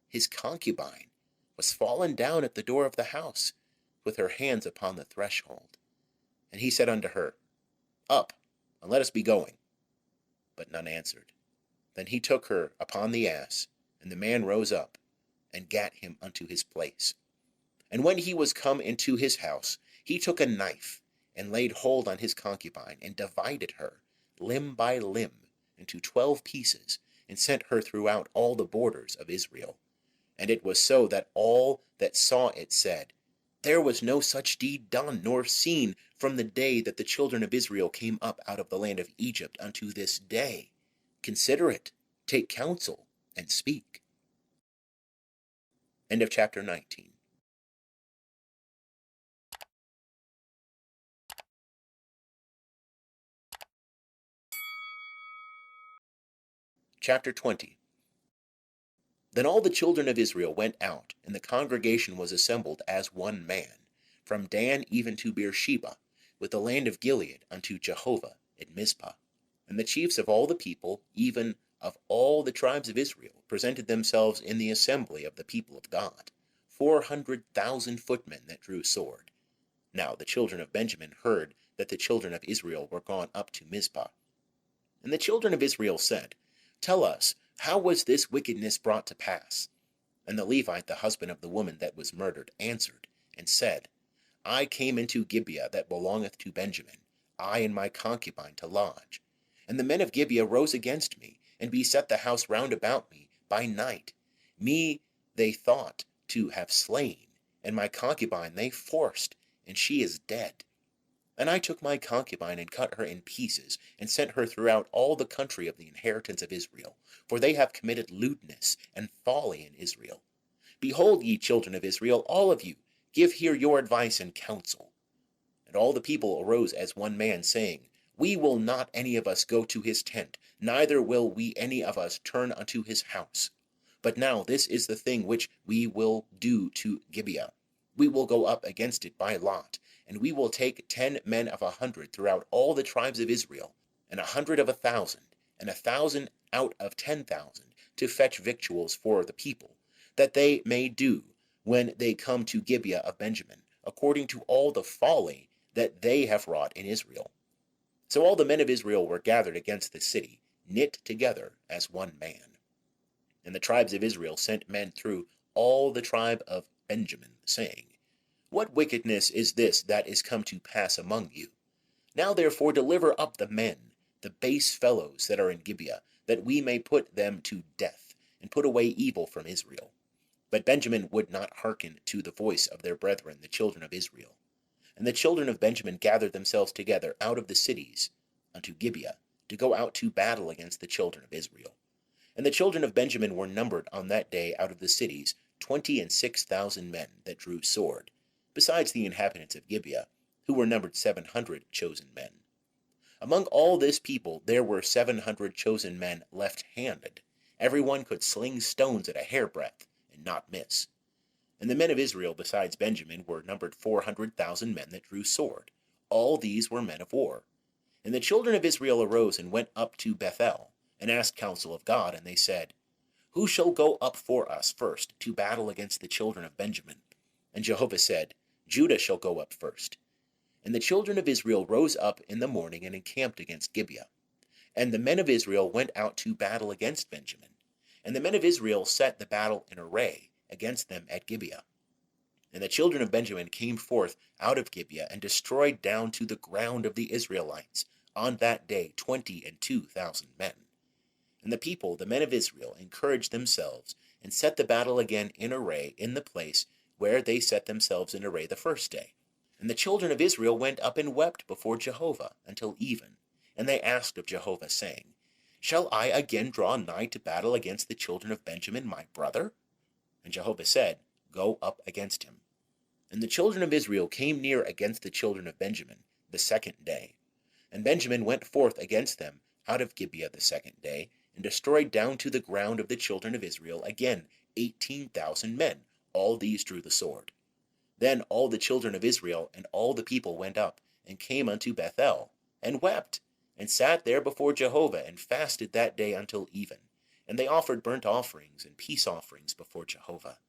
his concubine, was fallen down at the door of the house, with her hands upon the threshold. And he said unto her, Up, and let us be going. But none answered. Then he took her upon the ass, and the man rose up, and gat him unto his place. And when he was come into his house, he took a knife, and laid hold on his concubine, and divided her, limb by limb, into 12 pieces, and sent her throughout all the borders of Israel. And it was so that all that saw it said, There was no such deed done nor seen from the day that the children of Israel came up out of the land of Egypt unto this day. Consider it, take counsel, and speak. End of chapter 19. Chapter 20. Then all the children of Israel went out, and the congregation was assembled as one man, from Dan even to Beersheba, with the land of Gilead unto Jehovah at Mizpah. And the chiefs of all the people, even of all the tribes of Israel, presented themselves in the assembly of the people of God, 400,000 footmen that drew sword. Now the children of Benjamin heard that the children of Israel were gone up to Mizpah. And the children of Israel said, Tell us, how was this wickedness brought to pass? And the Levite, the husband of the woman that was murdered, answered and said, I came into Gibeah that belongeth to Benjamin, I and my concubine to lodge. And the men of Gibeah rose against me, and beset the house round about me by night. Me they thought to have slain, and my concubine they forced, and she is dead. And I took my concubine and cut her in pieces, and sent her throughout all the country of the inheritance of Israel, for they have committed lewdness and folly in Israel. Behold, ye children of Israel, all of you, give here your advice and counsel. And all the people arose as one man, saying, We will not any of us go to his tent, neither will we any of us turn unto his house. But now this is the thing which we will do to Gibeah. We will go up against it by lot, and we will take 10 men of 100 throughout all the tribes of Israel, and 100 of 1,000, and 1,000 out of 10,000, to fetch victuals for the people, that they may do, when they come to Gibeah of Benjamin, according to all the folly that they have wrought in Israel. So all the men of Israel were gathered against the city, knit together as one man. And the tribes of Israel sent men through all the tribe of Benjamin, saying, What wickedness is this that is come to pass among you? Now therefore deliver up the men, the base fellows that are in Gibeah, that we may put them to death, and put away evil from Israel. But Benjamin would not hearken to the voice of their brethren, the children of Israel. And the children of Benjamin gathered themselves together out of the cities unto Gibeah, to go out to battle against the children of Israel. And the children of Benjamin were numbered on that day out of the cities 26,000 men that drew sword, besides the inhabitants of Gibeah, who were numbered 700 chosen men. Among all this people there were 700 chosen men left-handed. Every one could sling stones at a hairbreadth, and not miss. And the men of Israel besides Benjamin were numbered 400,000 men that drew sword. All these were men of war. And the children of Israel arose and went up to Bethel, and asked counsel of God, and they said, Who shall go up for us first to battle against the children of Benjamin? And Jehovah said, Judah shall go up first. And the children of Israel rose up in the morning and encamped against Gibeah. And the men of Israel went out to battle against Benjamin. And the men of Israel set the battle in array against them at Gibeah. And the children of Benjamin came forth out of Gibeah, and destroyed down to the ground of the Israelites on that day 22,000 men. And the people, the men of Israel, encouraged themselves, and set the battle again in array in the place where they set themselves in array the first day. And the children of Israel went up and wept before Jehovah until even. And they asked of Jehovah, saying, Shall I again draw nigh to battle against the children of Benjamin my brother? And Jehovah said, Go up against him. And the children of Israel came near against the children of Benjamin the second day. And Benjamin went forth against them out of Gibeah the second day, and destroyed down to the ground of the children of Israel again 18,000 men. All these drew the sword. Then all the children of Israel and all the people went up, and came unto Bethel, and wept, and sat there before Jehovah, and fasted that day until even. And they offered burnt offerings and peace offerings before Jehovah.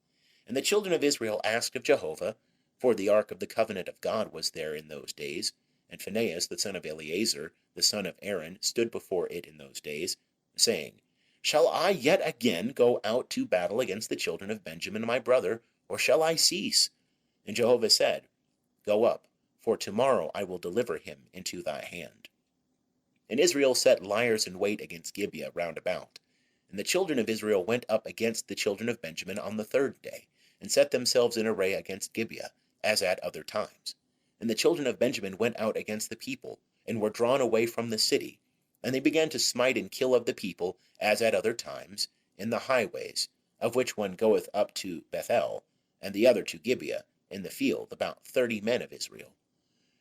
And the children of Israel asked of Jehovah, for the ark of the covenant of God was there in those days, and Phinehas the son of Eleazar, the son of Aaron, stood before it in those days, saying, Shall I yet again go out to battle against the children of Benjamin my brother, or shall I cease? And Jehovah said, Go up, for tomorrow I will deliver him into thy hand. And Israel set liers in wait against Gibeah round about. And the children of Israel went up against the children of Benjamin on the third day, and set themselves in array against Gibeah, as at other times. And the children of Benjamin went out against the people, and were drawn away from the city. And they began to smite and kill of the people, as at other times, in the highways, of which one goeth up to Bethel, and the other to Gibeah, in the field, about 30 men of Israel.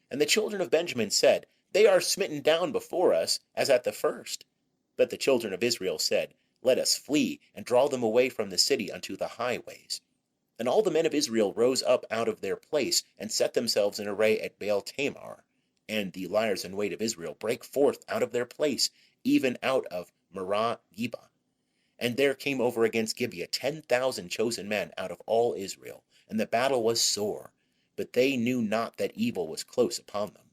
And the children of Benjamin said, They are smitten down before us, as at the first. But the children of Israel said, Let us flee, and draw them away from the city unto the highways. And all the men of Israel rose up out of their place, and set themselves in array at Baal Tamar. And the liers in wait of Israel brake forth out of their place, even out of Merah-Geba. And there came over against Gibeah 10,000 chosen men out of all Israel. And the battle was sore, but they knew not that evil was close upon them.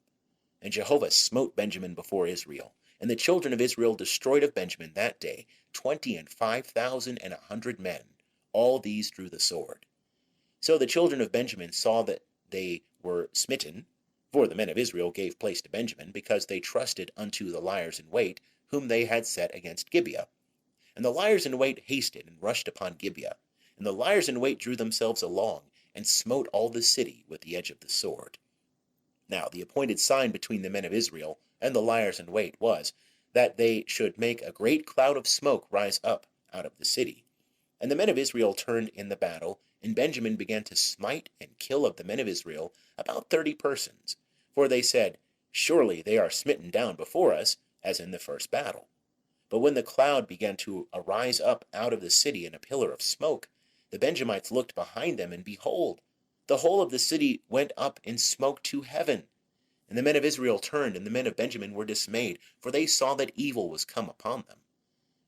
And Jehovah smote Benjamin before Israel, And the children of Israel destroyed of Benjamin that day 25,100 men. All these drew the sword. So the children of Benjamin saw that they were smitten, for the men of Israel gave place to Benjamin, because they trusted unto the liers in wait, whom they had set against Gibeah. And the liers in wait hasted and rushed upon Gibeah. And the liers in wait drew themselves along, and smote all the city with the edge of the sword. Now the appointed sign between the men of Israel and the liers in wait was, that they should make a great cloud of smoke rise up out of the city. And the men of Israel turned in the battle, and Benjamin began to smite and kill of the men of Israel about 30 persons. For they said, Surely they are smitten down before us, as in the first battle. But when the cloud began to arise up out of the city in a pillar of smoke, the Benjamites looked behind them, and behold, the whole of the city went up in smoke to heaven. And the men of Israel turned, and the men of Benjamin were dismayed, for they saw that evil was come upon them.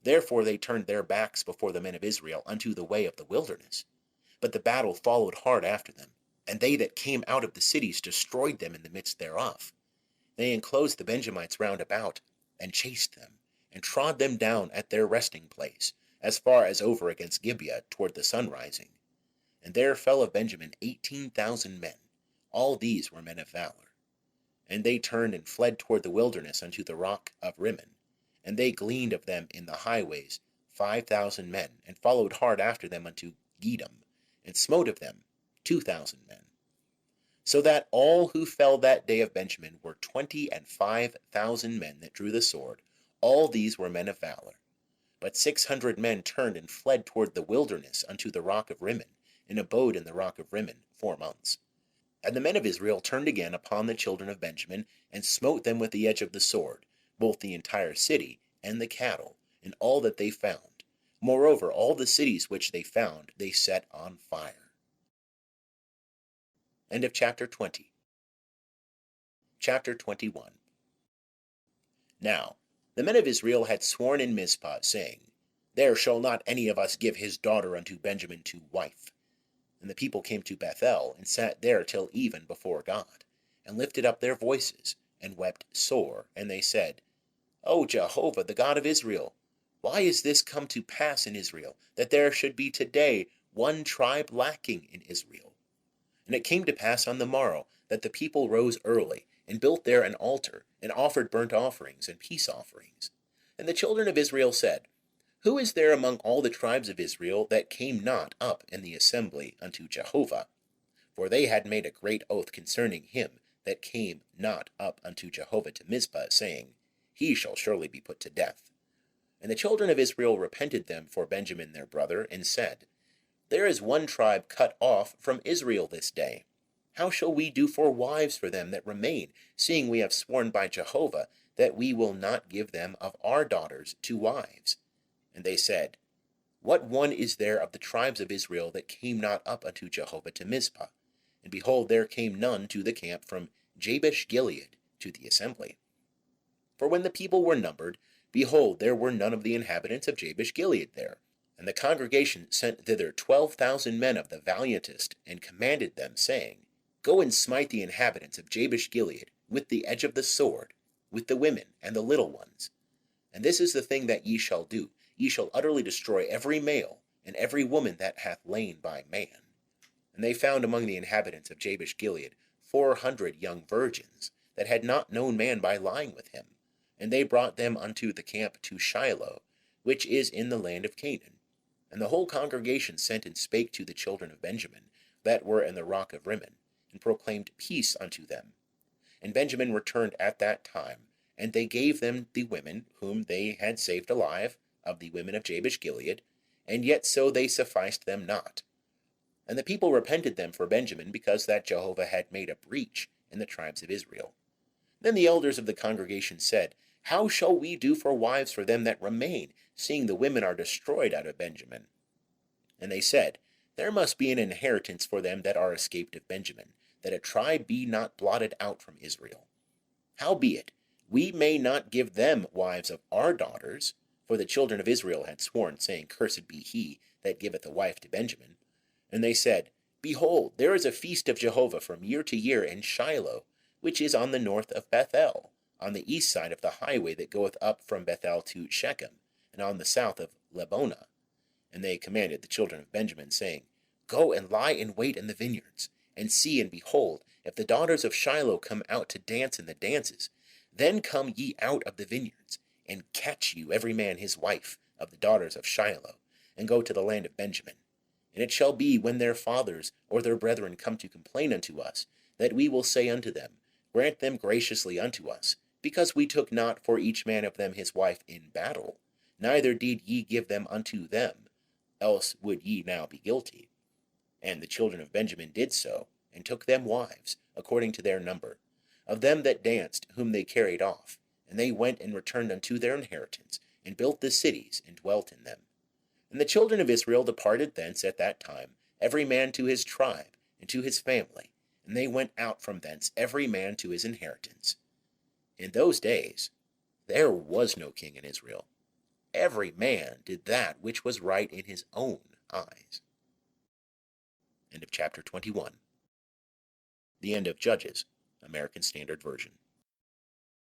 Therefore they turned their backs before the men of Israel unto the way of the wilderness. But the battle followed hard after them, and they that came out of the cities destroyed them in the midst thereof. They enclosed the Benjamites round about, and chased them, and trod them down at their resting place, as far as over against Gibeah toward the sunrising. And there fell of Benjamin 18,000 men. All these were men of valor. And they turned and fled toward the wilderness unto the rock of Rimmon. And they gleaned of them in the highways 5,000 men, and followed hard after them unto Gedum, and smote of them 2,000 men. So that all who fell that day of Benjamin were 25,000 men that drew the sword. All these were men of valor. But 600 men turned and fled toward the wilderness unto the rock of Rimmon, and abode in the rock of Rimmon 4 months. And the men of Israel turned again upon the children of Benjamin, and smote them with the edge of the sword, both the entire city, and the cattle, and all that they found. Moreover, all the cities which they found they set on fire. End of chapter 20. Chapter 21. Now the men of Israel had sworn in Mizpah, saying, There shall not any of us give his daughter unto Benjamin to wife. And the people came to Bethel, and sat there till even before God, and lifted up their voices, and wept sore. And they said, O Jehovah, the God of Israel, why is this come to pass in Israel, that there should be today one tribe lacking in Israel? And it came to pass on the morrow, that the people rose early, and built there an altar, and offered burnt offerings and peace offerings. And the children of Israel said, Who is there among all the tribes of Israel that came not up in the assembly unto Jehovah? For they had made a great oath concerning him that came not up unto Jehovah to Mizpah, saying, He shall surely be put to death. And the children of Israel repented them for Benjamin their brother, and said, There is one tribe cut off from Israel this day. How shall we do for wives for them that remain, seeing we have sworn by Jehovah that we will not give them of our daughters to wives? And they said, What one is there of the tribes of Israel that came not up unto Jehovah to Mizpah? And behold, there came none to the camp from Jabesh Gilead to the assembly. For when the people were numbered, behold, there were none of the inhabitants of Jabesh Gilead there. And the congregation sent thither 12,000 men of the valiantest, and commanded them, saying, Go and smite the inhabitants of Jabesh Gilead with the edge of the sword, with the women and the little ones. And this is the thing that ye shall do. Ye shall utterly destroy every male, and every woman that hath lain by man. And they found among the inhabitants of Jabesh Gilead 400 young virgins, that had not known man by lying with him. And they brought them unto the camp to Shiloh, which is in the land of Canaan. And the whole congregation sent and spake to the children of Benjamin, that were in the rock of Rimmon, and proclaimed peace unto them. And Benjamin returned at that time, and they gave them the women whom they had saved alive, of the women of Jabesh Gilead, and yet so they sufficed them not. And the people repented them for Benjamin, because that Jehovah had made a breach in the tribes of Israel. Then the elders of the congregation said, How shall we do for wives for them that remain, seeing the women are destroyed out of Benjamin? And they said, There must be an inheritance for them that are escaped of Benjamin, that a tribe be not blotted out from Israel. Howbeit, we may not give them wives of our daughters, for the children of Israel had sworn, saying, Cursed be he that giveth a wife to Benjamin. And they said, Behold, there is a feast of Jehovah from year to year in Shiloh, which is on the north of Bethel, on the east side of the highway that goeth up from Bethel to Shechem, and on the south of Lebonah. And they commanded the children of Benjamin, saying, Go and lie in wait in the vineyards, and see and behold, if the daughters of Shiloh come out to dance in the dances, then come ye out of the vineyards, and catch you every man his wife of the daughters of Shiloh, and go to the land of Benjamin. And it shall be, when their fathers or their brethren come to complain unto us, that we will say unto them, Grant them graciously unto us, because we took not for each man of them his wife in battle, neither did ye give them unto them, else would ye now be guilty. And the children of Benjamin did so, and took them wives, according to their number, of them that danced, whom they carried off. And they went and returned unto their inheritance, and built the cities, and dwelt in them. And the children of Israel departed thence at that time, every man to his tribe, and to his family, and they went out from thence every man to his inheritance. In those days there was no king in Israel. Every man did that which was right in his own eyes. End of chapter 21. The end of Judges, American Standard Version.